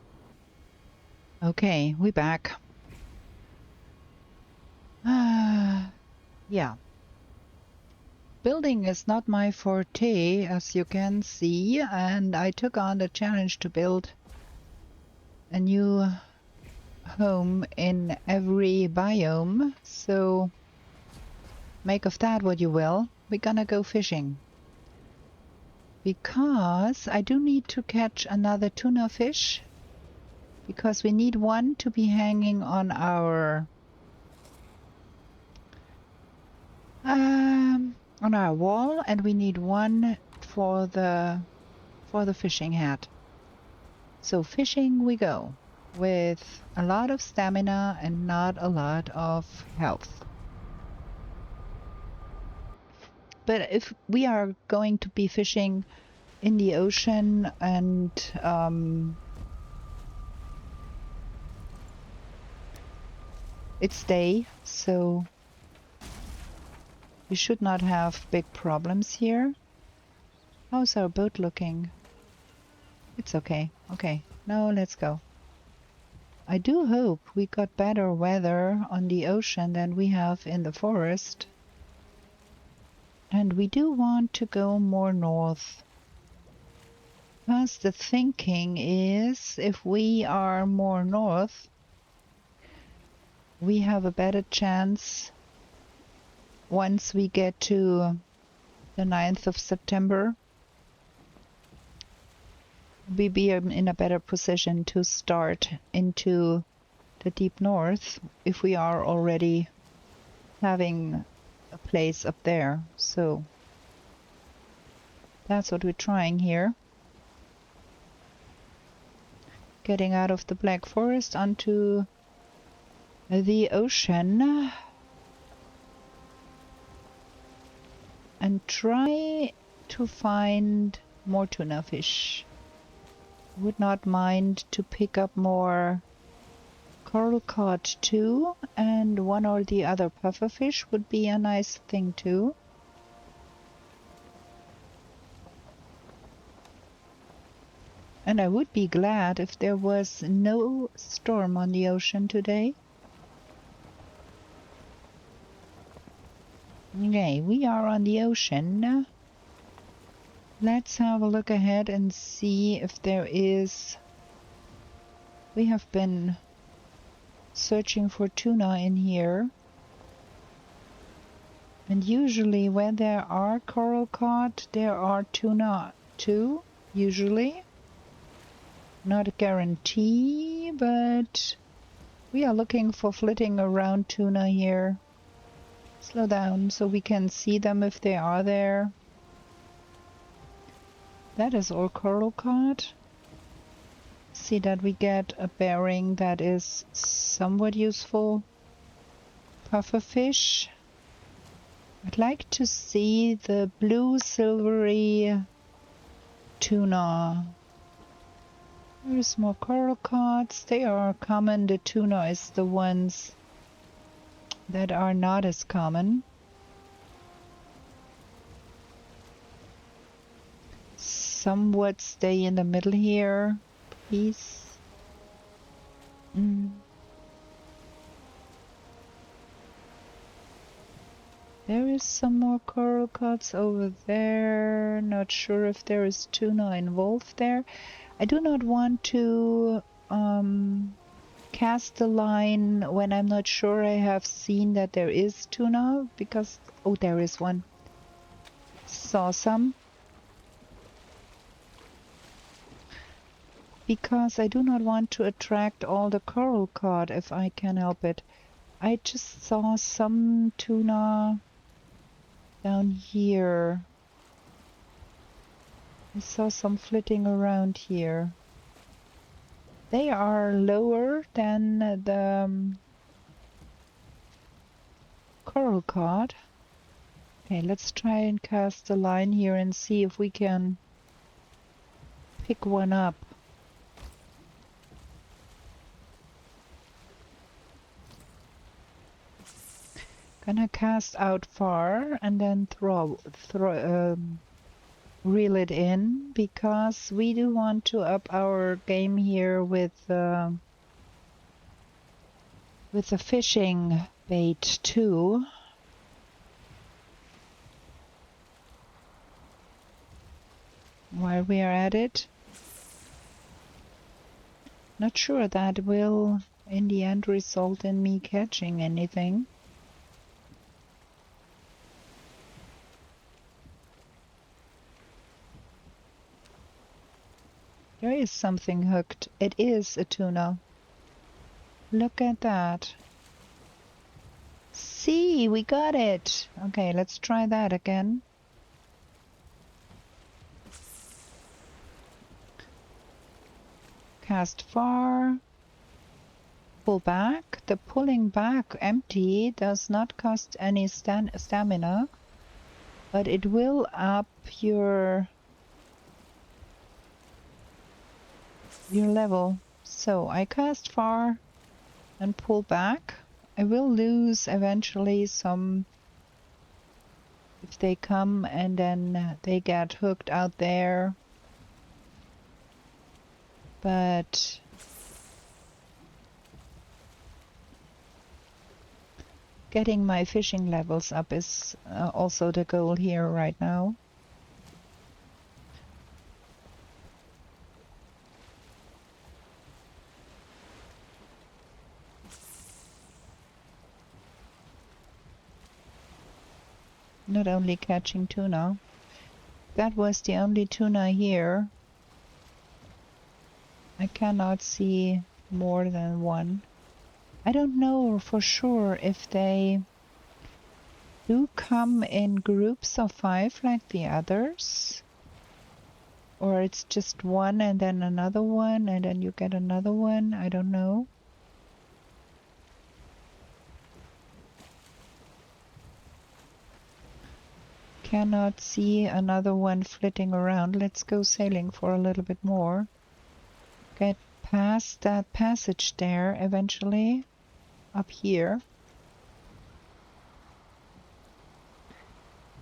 Okay, we back. Yeah. Building is not my forte, as you can see, and I took on the challenge to build a new home in every biome, so make of that what you will. We're gonna go fishing. Because I do need to catch another tuna fish, because we need one to be hanging on our wall, and we need one for the fishing hat. So fishing we go, with a lot of stamina and not a lot of health. But if we are going to be fishing in the ocean and it's day, so we should not have big problems here. How's our boat looking? It's okay. Okay, now let's go. I do hope we got better weather on the ocean than we have in the forest. And we do want to go more north. Because the thinking is if we are more north, we have a better chance once we get to the 9th of September. We be in a better position to start into the deep north if we are already having a place up there. So that's what we're trying here. Getting out of the Black Forest onto the ocean and try to find more tuna fish. Would not mind to pick up more coral cod too, and one or the other pufferfish would be a nice thing too. And I would be glad if there was no storm on the ocean today. Okay, we are on the ocean. Let's have a look ahead and see if there is... We have been searching for tuna in here. And usually where there are coral cod, there are tuna too, usually. Not a guarantee, but we are looking for flitting around tuna here. Slow down so we can see them if they are there. That is all coral cod. See that we get a bearing that is somewhat useful. Pufferfish. I'd like to see the blue silvery tuna. There's more coral cods. They are common. The tuna is the ones that are not as common. Somewhat stay in the middle here, please. There is some more coral cods over there. Not sure if there is tuna involved there. I do not want to cast the line when I'm not sure I have seen that there is tuna, because... Oh, there is one. Saw some. Because I do not want to attract all the coral cod if I can help it. I just saw some tuna down here. I saw some flitting around here. They are lower than the coral cod. Okay, let's try and cast a line here and see if we can pick one up. Gonna cast out far and then reel it in, because we do want to up our game here with the fishing bait too. While we are at it, not sure that will in the end result in me catching anything. There is something hooked. It is a tuna. Look at that. See, we got it. Okay, let's try that again. Cast far. Pull back. The pulling back empty does not cost any stamina, but it will up your level. So I cast far and pull back. I will lose eventually some if they come and then they get hooked out there. But getting my fishing levels up is also the goal here right now. Not only catching tuna. That was the only tuna here. I cannot see more than one. I don't know for sure if they do come in groups of 5 like the others, or it's just one and then another one and then you get another one. I don't know. Cannot see another one flitting around. Let's go sailing for a little bit more. Get past that passage there eventually, up here.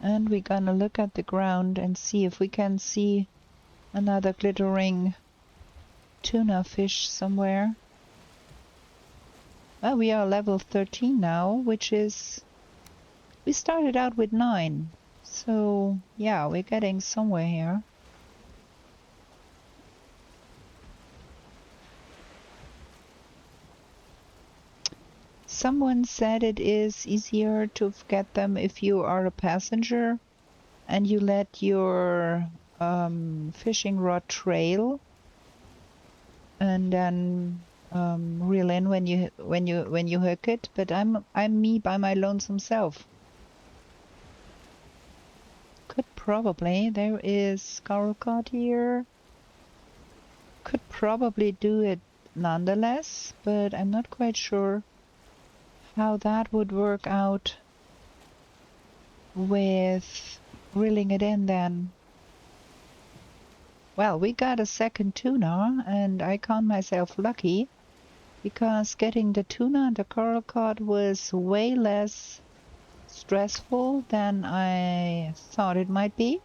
And we're gonna look at the ground and see if we can see another glittering tuna fish somewhere. Well, we are level 13 now, which is... we started out with 9. So, yeah, we're getting somewhere here. Someone said it is easier to get them if you are a passenger and you let your fishing rod trail and then reel in when you hook it. But I'm me by my lonesome self. Could probably, there is coral cod here. Could probably do it nonetheless, but I'm not quite sure how that would work out with reeling it in then. Well, we got a second tuna and I count myself lucky because getting the tuna and the coral cod was way less stressful than I thought it might be.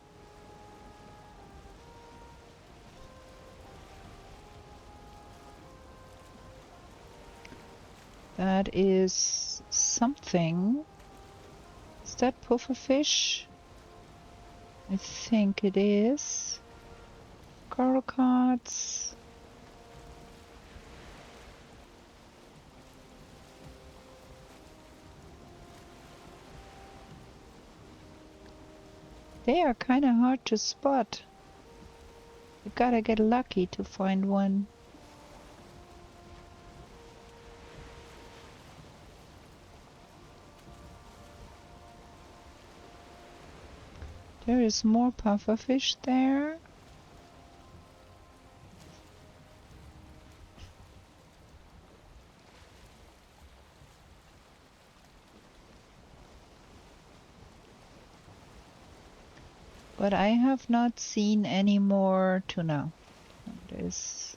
That is something. Is that pufferfish? I think it is. Coral cods. They are kind of hard to spot. You gotta get lucky to find one. There is more pufferfish there. But I have not seen any more tuna. There's...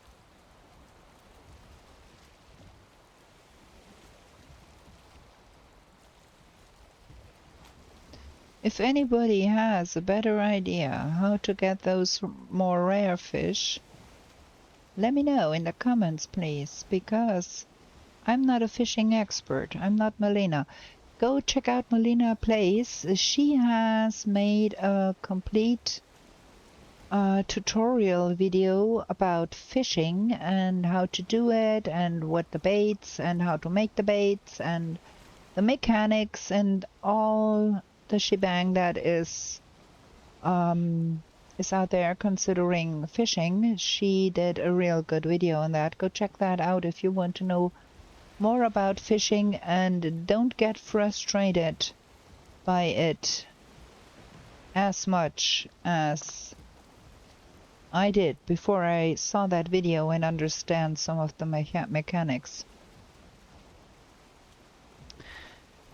If anybody has a better idea how to get those more rare fish, let me know in the comments, please, because I'm not a fishing expert. I'm not Melina. Go check out Melina Plays. She has made a complete tutorial video about fishing and how to do it and what the baits and how to make the baits and the mechanics and all the shebang that is out there considering fishing. She did a real good video on that. Go check that out if you want to know more about fishing and don't get frustrated by it as much as I did before I saw that video and understand some of the mechanics.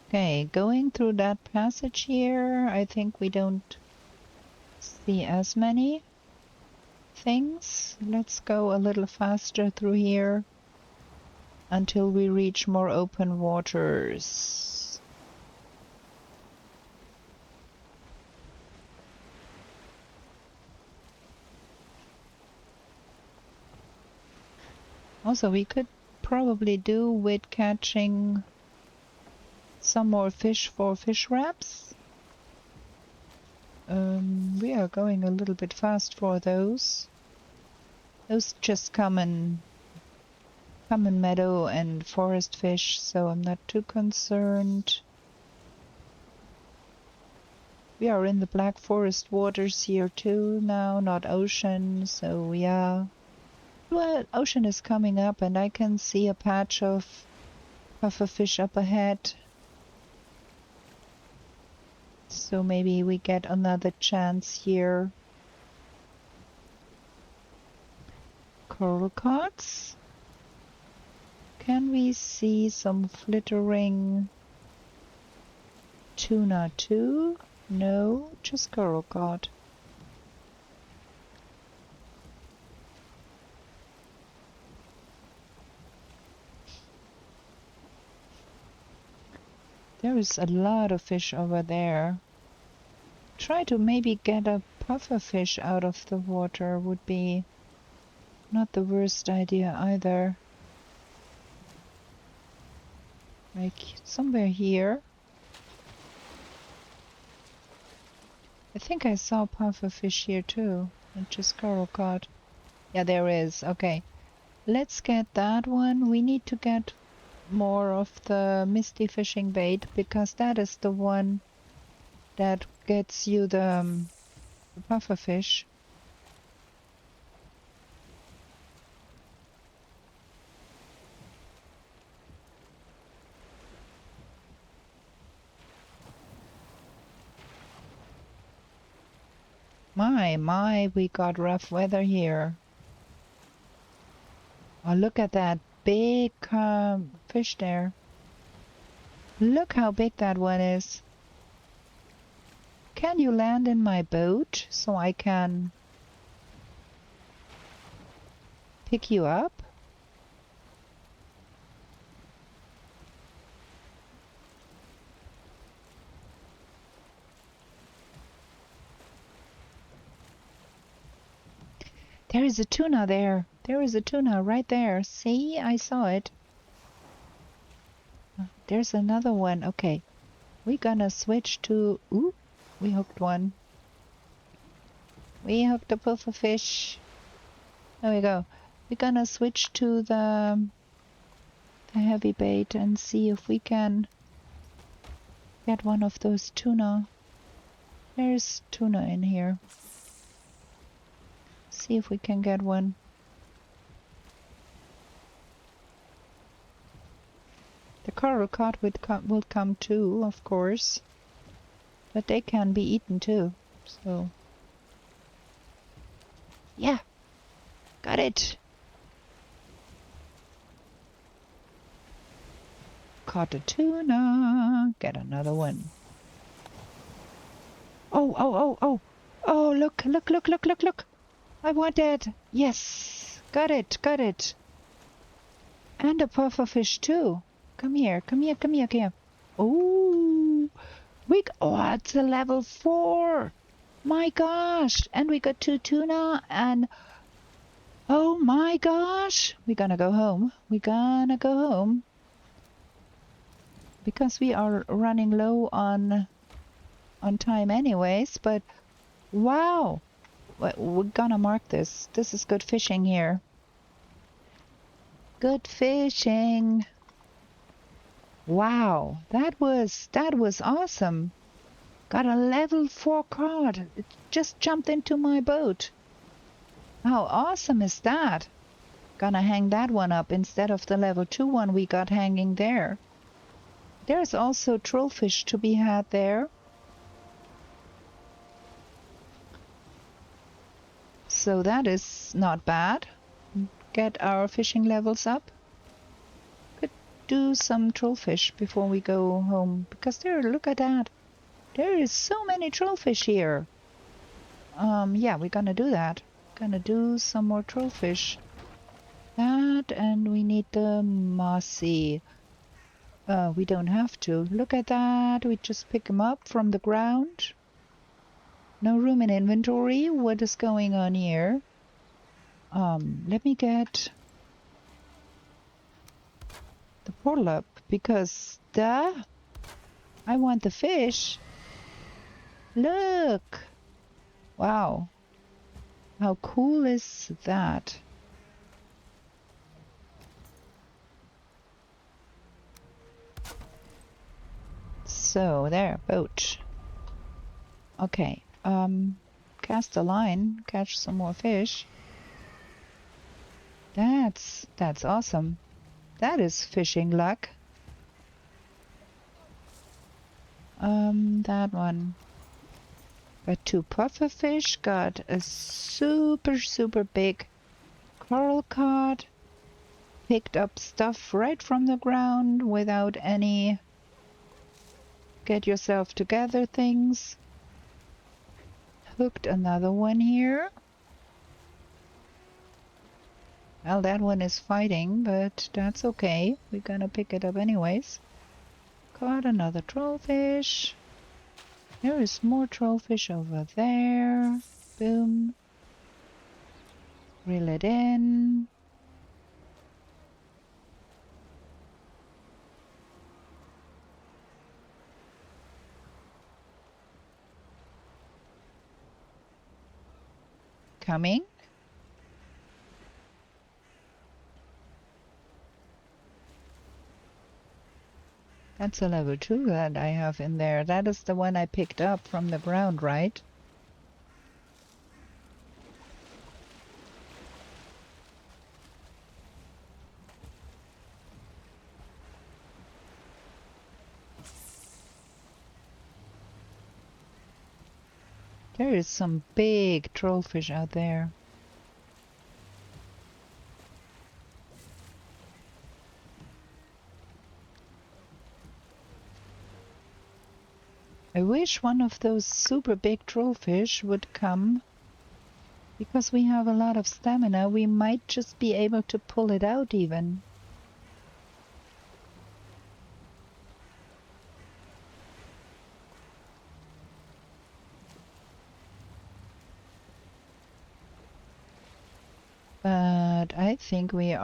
Okay, going through that passage here, I think we don't see as many things. Let's go a little faster through here until we reach more open waters. Also, we could probably do with catching some more fish for fish wraps. We are going a little bit fast for those. Those just common meadow and forest fish, so I'm not too concerned. We are in the Black Forest waters here too now, not ocean, so yeah. Well, ocean is coming up and I can see a patch of pufferfish up ahead. So maybe we get another chance here. Coral cards. Can we see some flittering tuna too? No, just coral cod. There is a lot of fish over there. Try to maybe get a pufferfish out of the water would be not the worst idea either. Like somewhere here. I think I saw pufferfish here too, not just coral cod. Yeah, there is. Okay. Let's get that one. We need to get more of the misty fishing bait because that is the one that gets you the pufferfish. My, we got rough weather here. Oh, look at that big fish there. Look how big that one is. Can you land in my boat so I can pick you up? There is a tuna there. There is a tuna right there. See, I saw it. There's another one. Okay, we're gonna switch to... Ooh, we hooked one. We hooked a pufferfish. There we go. We're gonna switch to the heavy bait and see if we can get one of those tuna. There's tuna in here. See if we can get one. The coral cod will come too, of course. But they can be eaten too. So, yeah, got it. Caught a tuna. Get another one. Oh, oh, oh, oh. Oh, look, look, look, look, look, look. I want that. Yes, got it, got it. And a pufferfish too. Come here, come here, come here, come here. Oh, oh, it's a level 4. My gosh, and we got 2 tuna and oh my gosh, we're gonna go home. We're gonna go home because we are running low on time anyways, but wow. We're gonna mark this. This is good fishing here. Good fishing. Wow, that was awesome. Got a level 4 cod. It just jumped into my boat. How awesome is that? Gonna hang that one up instead of the level 2 one we got hanging there. There's also trollfish to be had there. So that is not bad. Get our fishing levels up. Could do some trollfish before we go home because there, look at that. There is so many trollfish here. Yeah, we're gonna do that. Gonna do some more trollfish. That, and we need the mossy. We don't have to. Look at that. We just pick them up from the ground. No room in inventory. What is going on here? Let me get the portal up because I want the fish. Look! Wow. How cool is that? So there, boat. Okay. Cast a line, catch some more fish. That's awesome. That is fishing luck. That one. Got 2 puffer fish, got a super big coral cod. Picked up stuff right from the ground without any get yourself together things. Hooked another one here. Well, that one is fighting, but that's okay. We're gonna pick it up anyways. Caught another trollfish. There is more trollfish over there. Boom. Reel it in. Coming. That's a level 2 that I have in there. That is the one I picked up from the ground, right? There is some big trollfish out there. I wish one of those super big trollfish would come. Because we have a lot of stamina, we might just be able to pull it out even. But I think we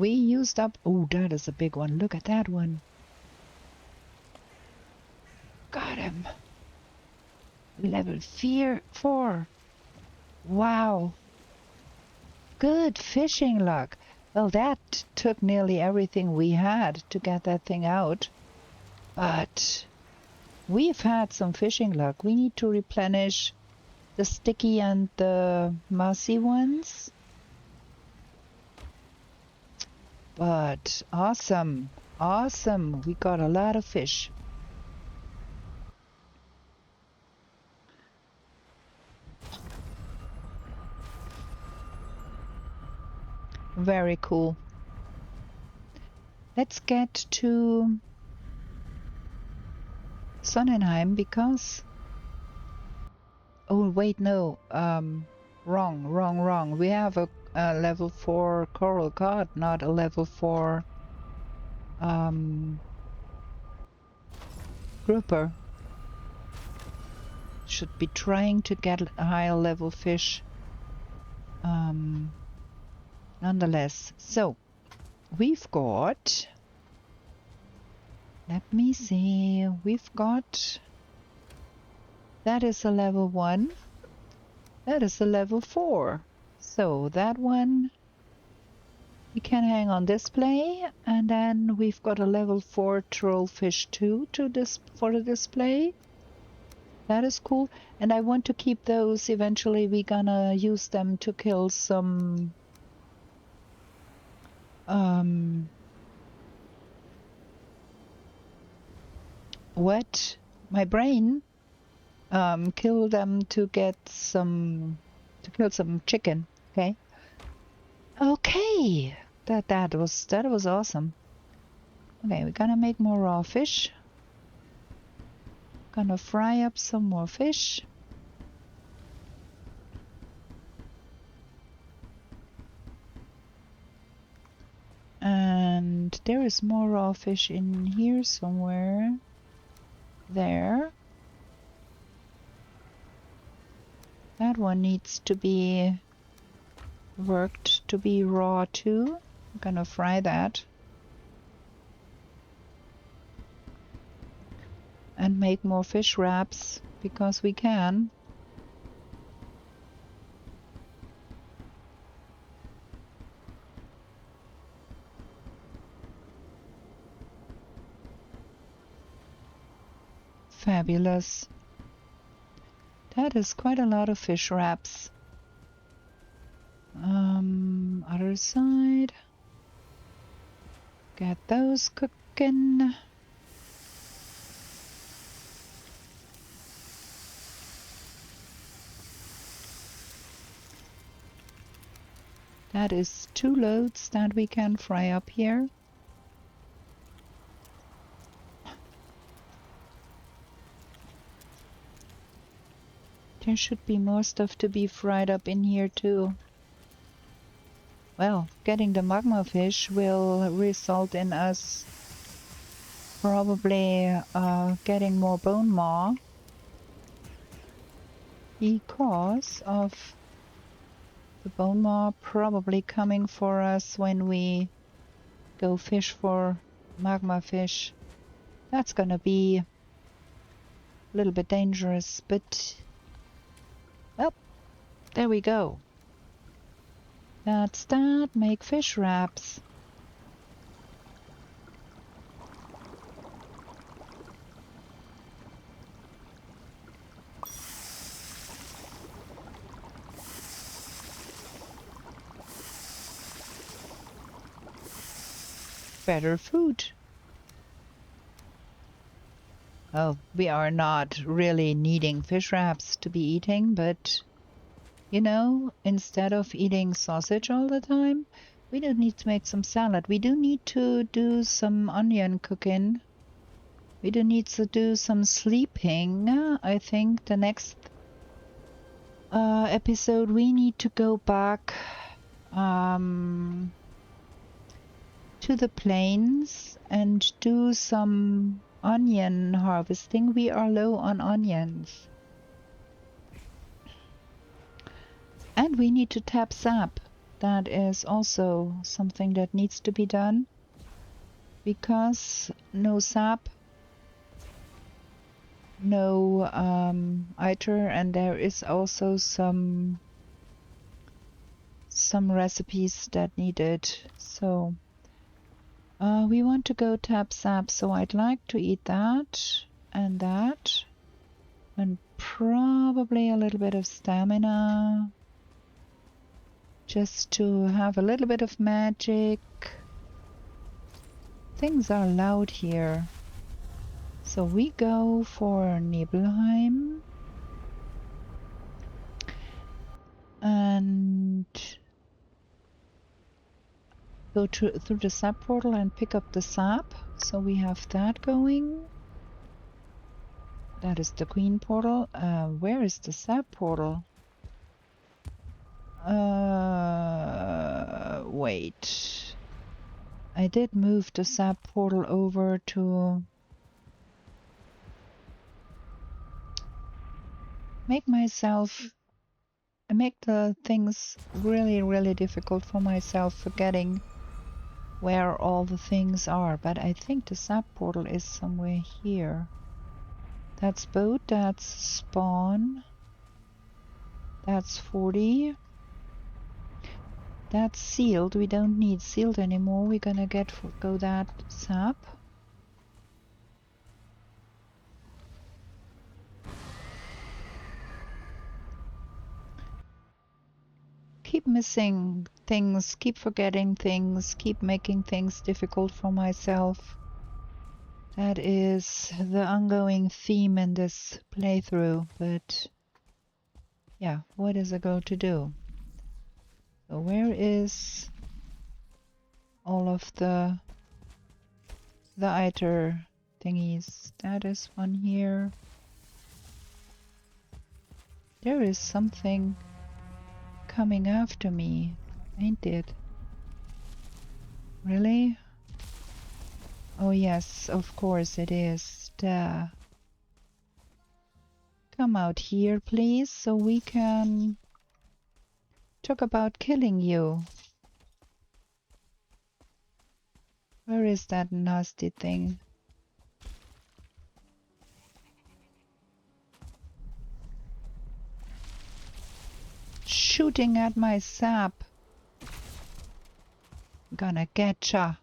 used up. Oh, that is a big one. Look at that one. Got him. Level 4. Wow. Good fishing luck. Well, that took nearly everything we had to get that thing out. But we've had some fishing luck. We need to replenish the sticky and the mossy ones. But awesome. Awesome. We got a lot of fish. Very cool. Let's get to Sonnenheim because... Oh, wait, no. Wrong. We have a level 4 coral cod, not a level 4 grouper. Should be trying to get a higher level fish. Nonetheless, so we've got... Let me see. We've got... That is a level 1. That is a level 4. So that one we can hang on display, and then we've got a level 4 trollfish too for the display. That is cool, and I want to keep those. Eventually we're gonna use them to kill some what? My brain kill them to get some kill some chicken. Okay, that was awesome. Okay, we're gonna make more raw fish. Gonna fry up some more fish. And there is more raw fish in here somewhere. There. That one needs to be worked to be raw too. Gonna fry that. And make more fish wraps, because we can. Fabulous. That is quite a lot of fish wraps. Other side. Get those cooking. That is 2 loads that we can fry up here. There should be more stuff to be fried up in here too. Well, getting the magma fish will result in us probably getting more bone maw because of the bone maw probably coming for us when we go fish for magma fish. That's gonna be a little bit dangerous, but well, there we go. That's that. Make fish wraps. Better food. Well, we are not really needing fish wraps to be eating, but you know, instead of eating sausage all the time, we do need to make some salad. We do need to do some onion cooking. We do need to do some sleeping. I think the next episode we need to go back to the plains and do some onion harvesting. We are low on onions. And we need to tap sap. That is also something that needs to be done. Because no sap, no iter, and there is also some recipes that need it. So we want to go tap sap, so I'd like to eat that, and probably a little bit of stamina, just to have a little bit of magic. Things are loud here. So we go for Nibelheim. And go through the sap portal and pick up the sap. So we have that going. That is the queen portal. Where is the sap portal? Wait. I did move the sap portal over to make the things really, really difficult for myself, forgetting where all the things are. But I think the sap portal is somewhere here. That's boat, that's spawn. That's 40. That's sealed. We don't need sealed anymore. We're gonna go that sap. Keep missing things, keep forgetting things, keep making things difficult for myself. That is the ongoing theme in this playthrough, but yeah, what is it going to do? So where is all of the iter thingies? That is one here. There is something coming after me, ain't it? Really? Oh yes, of course it is. Duh. Come out here, please, so we can talk about killing you. Where is that nasty thing? Shooting at my sap. Gonna getcha.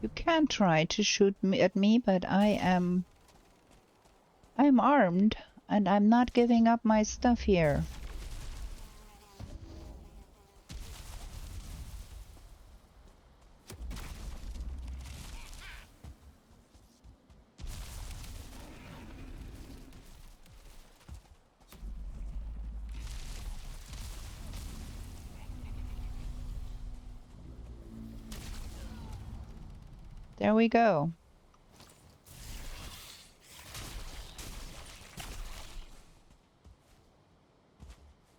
You can try to shoot me at me, but I'm armed and I'm not giving up my stuff here. There we go.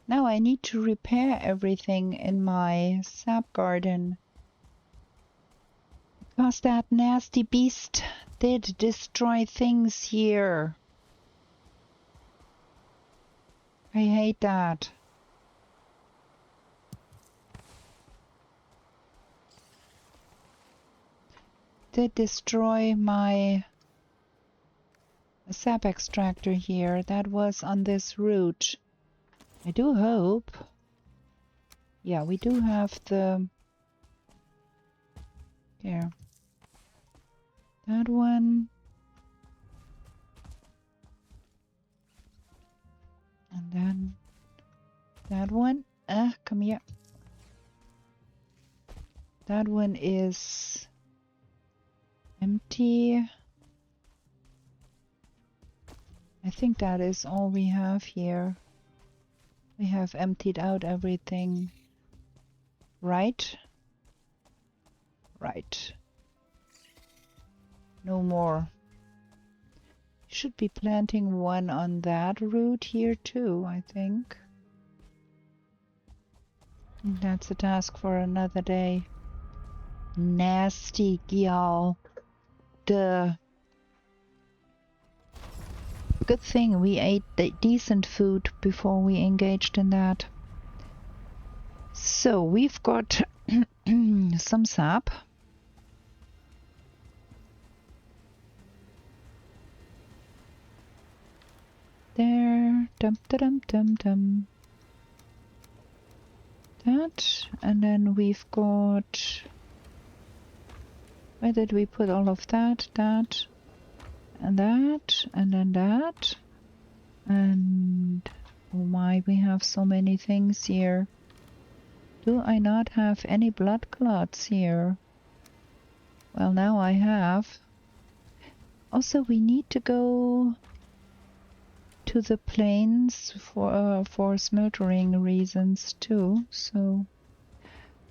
Now I need to repair everything in my sap garden. Because that nasty beast did destroy things here. I hate that. Did destroy my sap extractor here. That was on this route. I do hope. Yeah, we do have the... There. That one. And then that one. Come here. That one is empty. I think that is all we have here. We have emptied out everything. Right? Right. No more. Should be planting one on that route here too, I think. That's a task for another day. Nasty y'all. Duh. Good thing we ate decent food before we engaged in that. So we've got some sap. There. Dum dum dum dum. That. And then we've got... Where did we put all of that? That. And that. And then that. And... Oh my, we have so many things here. Do I not have any blood clots here? Well, now I have. Also, we need to go to the plains for smeltering reasons too. So,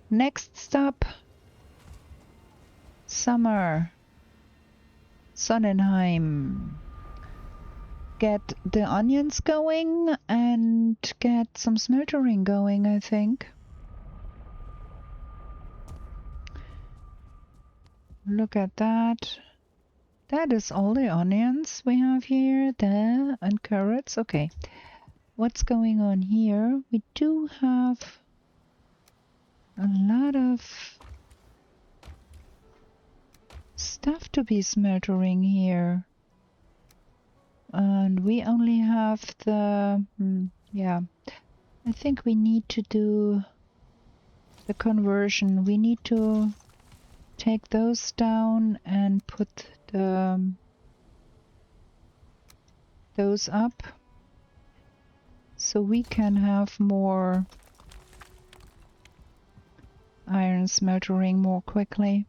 next stop, summer, Sonnenheim. Get the onions going and get some smeltering going, I think. Look at that. That is all the onions we have here, there, and carrots. Okay. What's going on here? We do have a lot of stuff to be smeltering here. And we only have the... yeah. I think we need to do the conversion. We need to take those down and put those up so we can have more iron smeltering more quickly,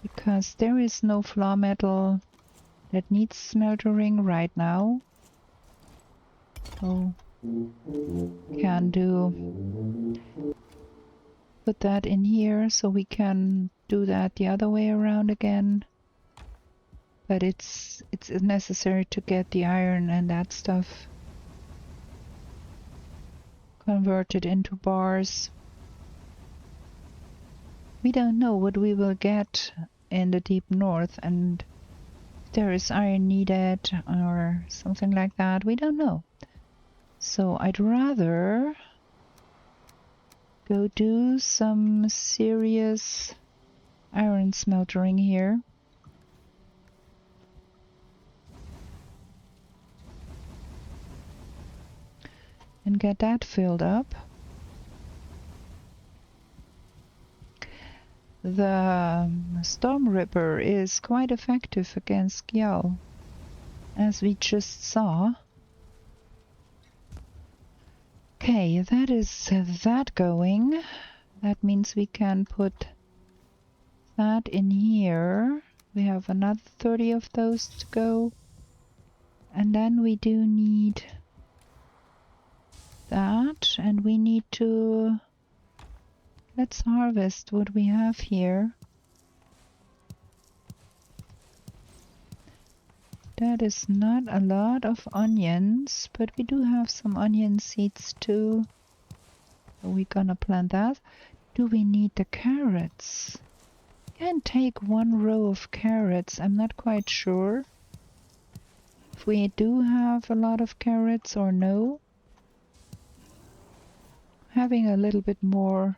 because there is no floor metal that needs smeltering right now. So can do. Put that in here so we can do that the other way around again. But it's necessary to get the iron and that stuff converted into bars. We don't know what we will get in the deep north, and if there is iron needed or something like that, we don't know. So I'd rather go do some serious iron smeltering here. And get that filled up. The Storm Ripper is quite effective against Gyal, as we just saw. Okay, that is that going. That means we can put that in here. We have another 30 of those to go. And then we do need that, and we need to... Let's harvest what we have here. That is not a lot of onions, but we do have some onion seeds too. Are we gonna plant that? Do we need the carrots? Can take one row of carrots. I'm not quite sure if we do have a lot of carrots or no. Having a little bit more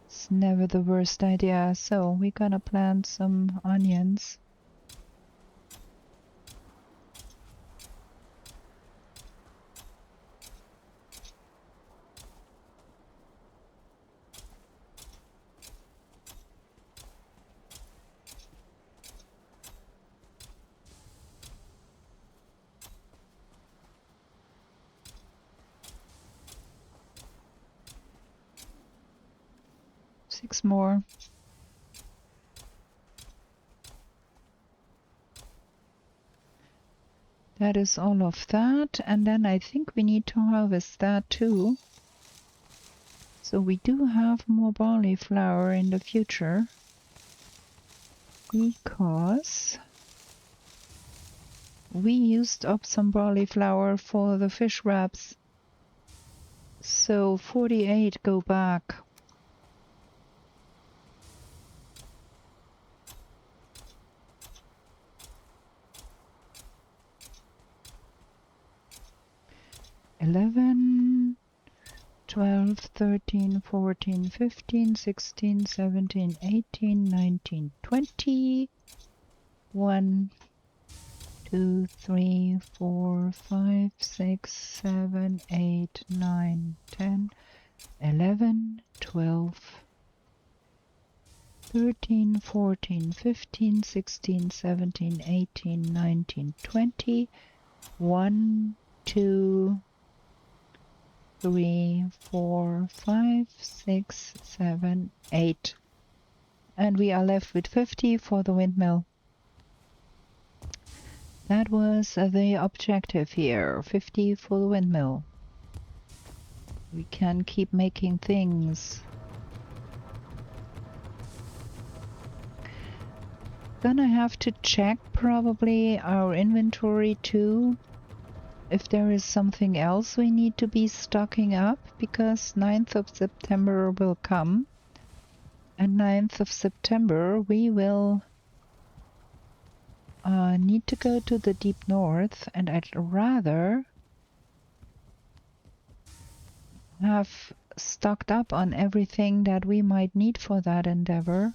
is never the worst idea. So we're gonna plant some onions. Six more. That is all of that, and then I think we need to harvest that too. So we do have more barley flour in the future, because we used up some barley flour for the fish wraps. So 48 go back. $11, $12, $13, $14, $15, $16, $17, $18, $19, $20, $1, 2, 3, 4, 5, 6, 7, 8, 9, 10, 11, 12, 13, 14, 15, 16, 17, 18, 19, 20, 1, 2, 3, 4, 5, 6, 7, 8. And we are left with 50 for the windmill. That was the objective here, 50 for the windmill. We can keep making things. Gonna have to check probably our inventory too, if there is something else we need to be stocking up, because 9th of September will come, and 9th of September we will need to go to the deep north, and I'd rather have stocked up on everything that we might need for that endeavor.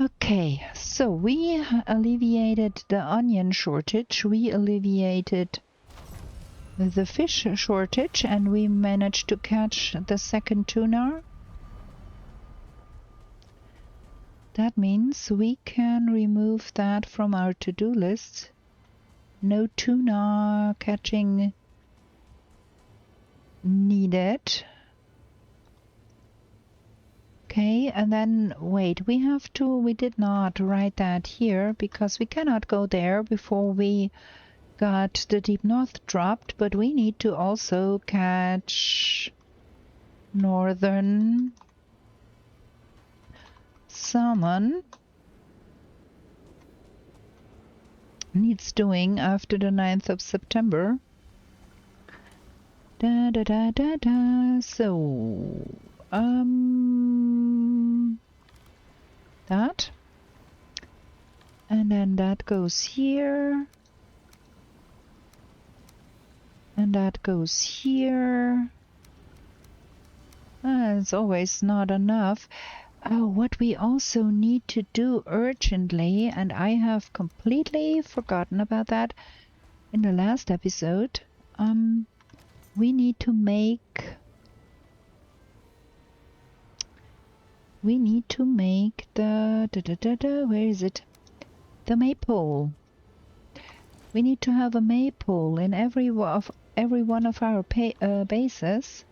Okay, so we alleviated the onion shortage, we alleviated the fish shortage, and we managed to catch the second tuna. That means we can remove that from our to-do list. No tuna catching needed. Okay, and then wait, we did not write that here because we cannot go there before we got the deep north dropped, but we need to also catch northern salmon. needs doing after the 9th of September. Da da da da da. So, that. And then that goes here. And that goes here. It's always not enough. What we also need to do urgently, and I have completely forgotten about that in the last episode, we need to make the where is it? The maypole. We need to have a maypole in every one of our bases,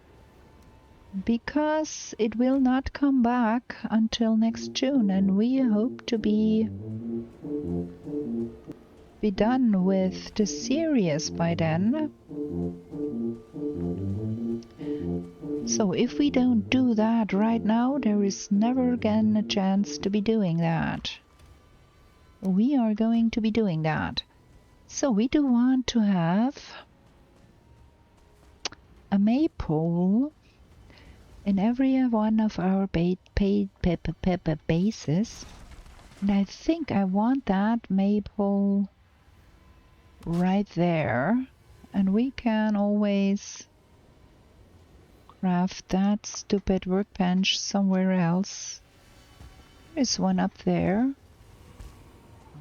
because it will not come back until next June, and we hope to be done with the series by then. So if we don't do that right now, there is never again a chance to be doing that. We are going to be doing that. So we do want to have a maypole in every one of our bases. And I think I want that maypole right there. And we can always craft that stupid workbench somewhere else. There's one up there.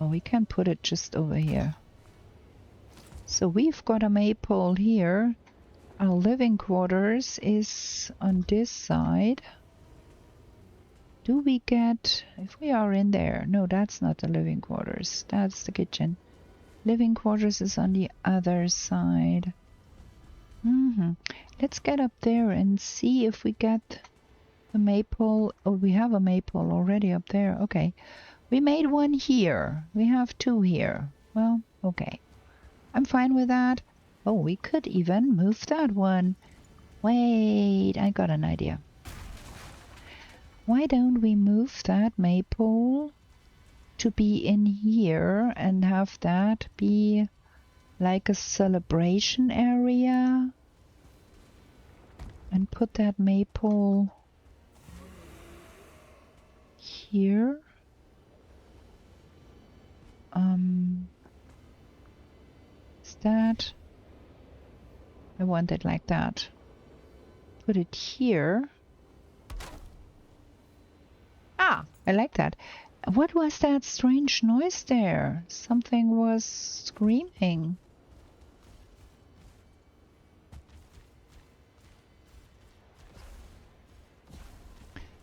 Oh, we can put it just over here. So we've got a maypole here. Our living quarters is on this side. Do we get, if we are in there, no, that's not the living quarters, that's the kitchen. Living quarters is on the other side. Let's get up there and see if we get the maypole. Oh, we have a maypole already up there. Okay. We made one here. We have two here. Well, okay. I'm fine with that. Oh, we could even move that one. Wait, I got an idea. Why don't we move that maypole to be in here and have that be like a celebration area? And put that maypole here. Is that? I want it like that. Put it here. Ah, I like that. What was that strange noise there? Something was screaming.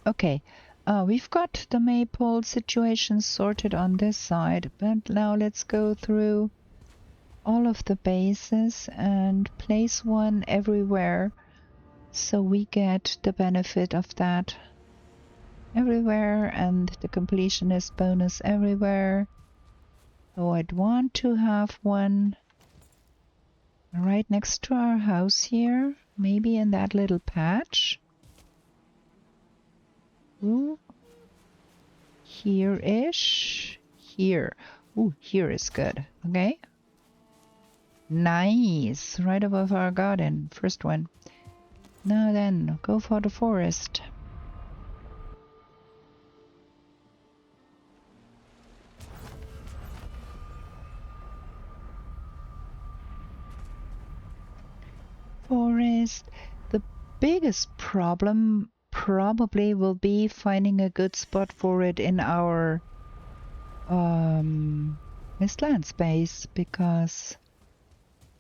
Okay, we've got the maypole situation sorted on this side, but now let's go through all of the bases and place one everywhere so we get the benefit of that everywhere and the completionist bonus everywhere. Oh, I'd want to have one right next to our house here, maybe in that little patch. Ooh. Here-ish. Here. Ooh, here is good. Okay. Nice. Right above our garden. First one. Now then, go for the forest. Forest. The biggest problem probably will be finding a good spot for it in our Mistland space, because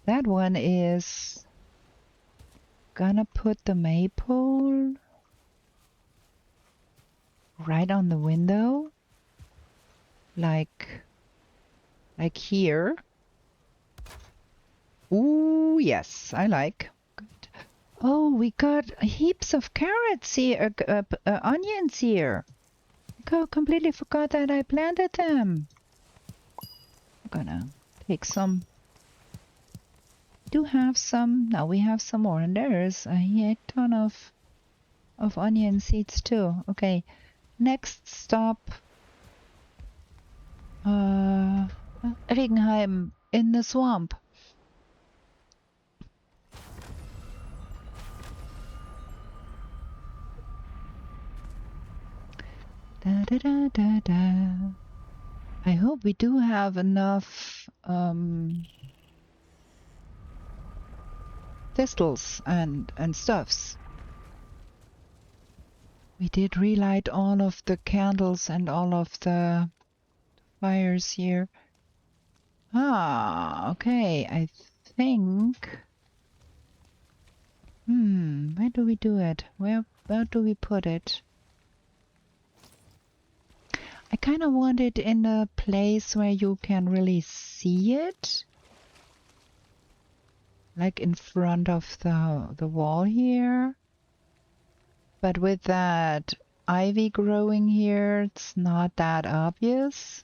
that one is gonna put the maypole right on the window, like here. Ooh, yes, I like. Good. Oh, we got heaps of carrots here, onions here. Completely forgot that I planted them. I'm gonna take some. Do have some. Now we have some more, and there's a ton of onion seeds too. Okay, next stop. Regenheim in the swamp. Da da da da da. I hope we do have enough thistles and stuffs. We did relight all of the candles and all of the fires here. Ah, okay. I think. Where do we do it? Where do we put it? I kind of want it in a place where you can really see it. Like in front of the wall here. But with that ivy growing here, it's not that obvious.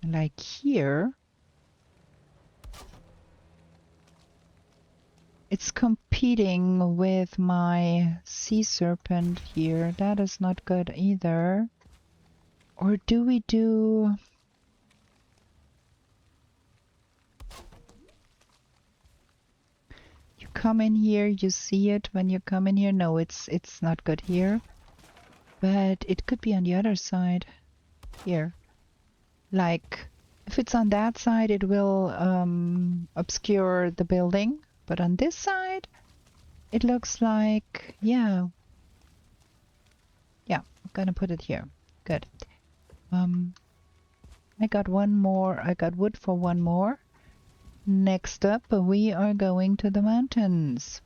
Like here. It's competing with my sea serpent here. That is not good either. Or do we do... You come in here, you see it when you come in here. No, it's not good here. But it could be on the other side. Here. Like, if it's on that side, it will obscure the building. But on this side, it looks like, yeah. Yeah, I'm gonna put it here. Good. I got one more. I got wood for one more. Next up, we are going to the mountains.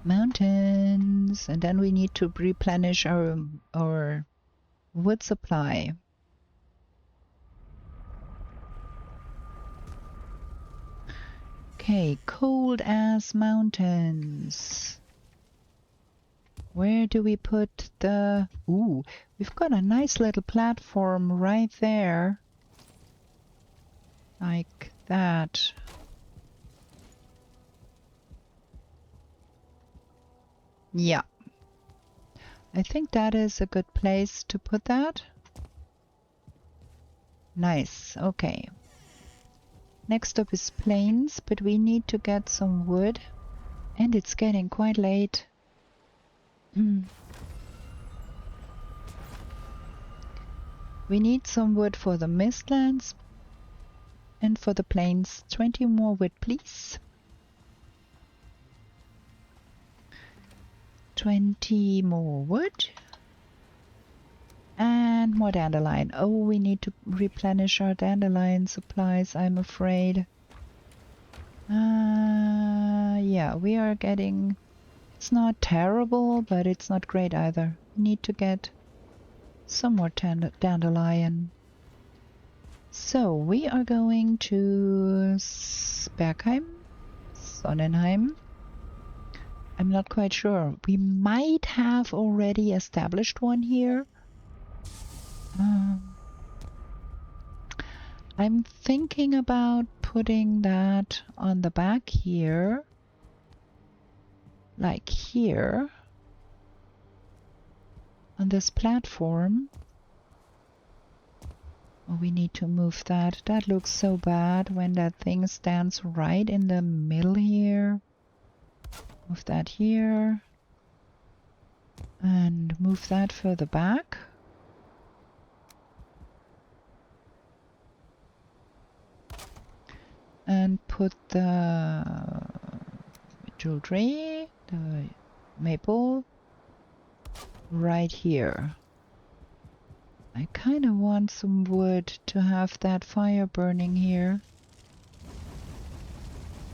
Mountains, and then we need to replenish our wood supply. Okay, cold ass mountains. Where do we put the... Ooh, we've got a nice little platform right there. Like that. Yeah. I think that is a good place to put that. Nice, okay. Next up is plains, but we need to get some wood. And it's getting quite late. We need some wood for the mistlands and for the plains. 20 more wood, please. 20 more wood. And more dandelion. Oh, we need to replenish our dandelion supplies, I'm afraid. Yeah, we are getting... It's not terrible, but it's not great either. We need to get some more dandelion. So, we are going to Bergheim, Sonnenheim. I'm not quite sure. We might have already established one here. I'm thinking about putting that on the back here. Like here. On this platform. Oh, we need to move that. That looks so bad when that thing stands right in the middle here. Move that here. And move that further back. And put the jewelry, the maple, right here. I kind of want some wood to have that fire burning here.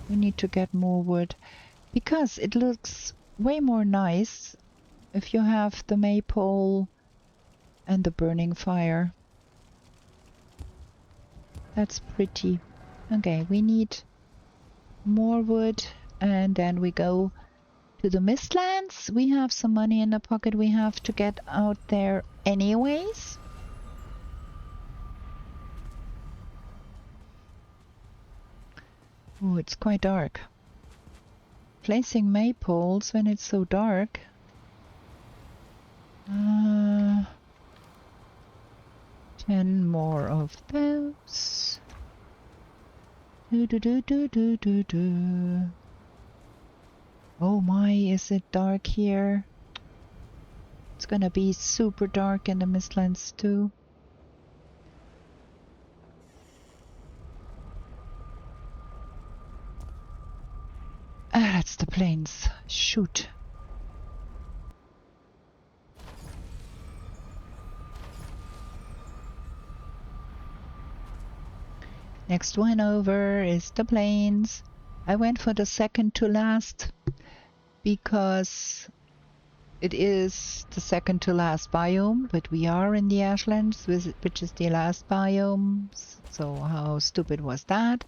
We need to get more wood because it looks way more nice if you have the maple and the burning fire. That's pretty. Okay, we need more wood and then we go to the Mistlands. We have some money in the pocket. We have to get out there anyways. Oh, it's quite dark. Placing maypoles when it's so dark. 10 more of those. Oh my, is it dark here? It's gonna be super dark in the Mistlands too. Ah, that's the plains. Shoot. Next one over is the plains. I went for the second to last because it is the second to last biome, but we are in the Ashlands, which is the last biome. So how stupid was that?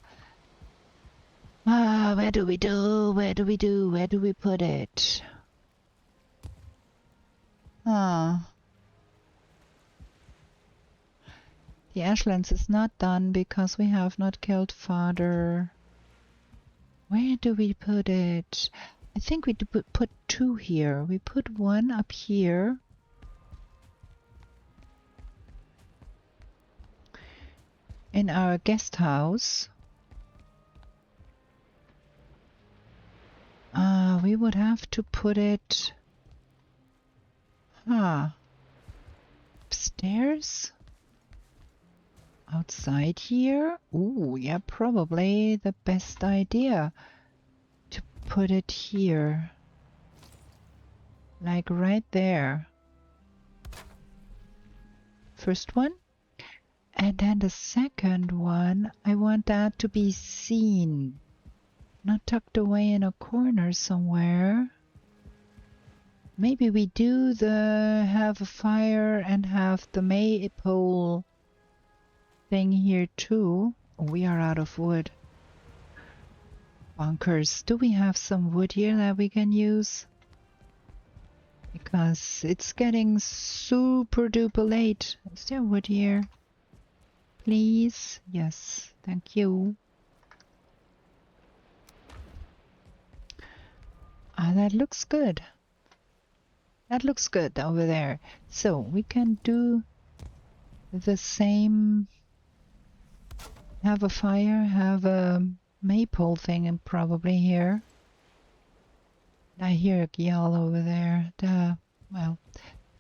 Ah, where do we do? Where do we do? Where do we put it? Ah. The Ashlands is not done because we have not killed Father. Where do we put it? I think we put 2 here. We put 1 up here. In our guest house. We would have to put it... upstairs? Outside here? Ooh, yeah, probably the best idea to put it here. Like right there. First one. And then the second one, I want that to be seen. Not tucked away in a corner somewhere. Maybe we do have a fire and have the maypole thing here too. Oh, we are out of wood. Bunkers. Do we have some wood here that we can use? Because it's getting super duper late. Is there wood here? Please? Yes. Thank you. Ah, that looks good. That looks good over there. So we can do the same. Have a fire, have a maypole thing and probably here. I hear a gyal over there. Well,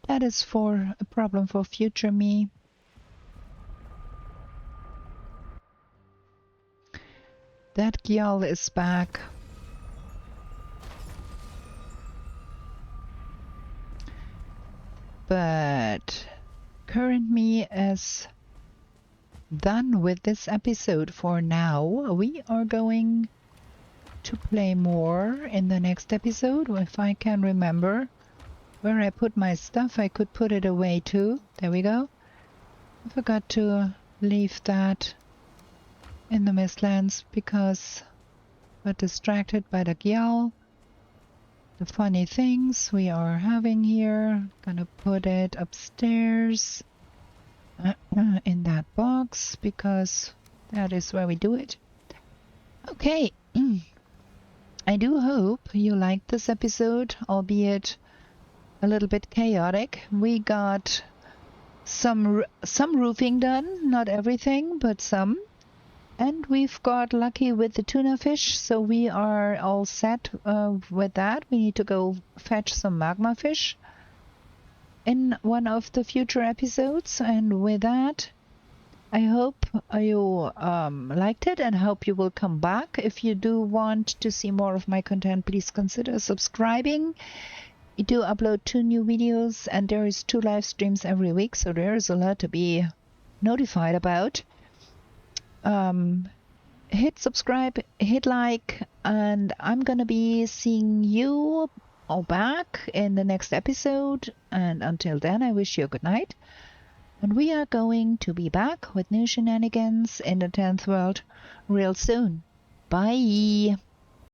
that is for a problem for future me. That gyal is back. But current me is done with this episode for now. We are going to play more in the next episode. If I can remember where I put my stuff, I could put it away too. There we go. I forgot to leave that in the Mistlands because I got distracted by the gyal. The funny things we are having here. Gonna put it upstairs in that box because that is where we do it. Okay. I do hope you liked this episode, albeit a little bit chaotic. We got some roofing done, not everything, but some. And we've got lucky with the tuna fish, so we are all set with that. We need to go fetch some magma fish in one of the future episodes. And with that, I hope you liked it and hope you will come back. If you do want to see more of my content, please consider subscribing. I do upload 2 new videos and there is 2 live streams every week, so there is a lot to be notified about. Hit subscribe, hit like, and I'm gonna be seeing you all back in the next episode. And until then, I wish you a good night. And we are going to be back with new shenanigans in the 10th world real soon. Bye!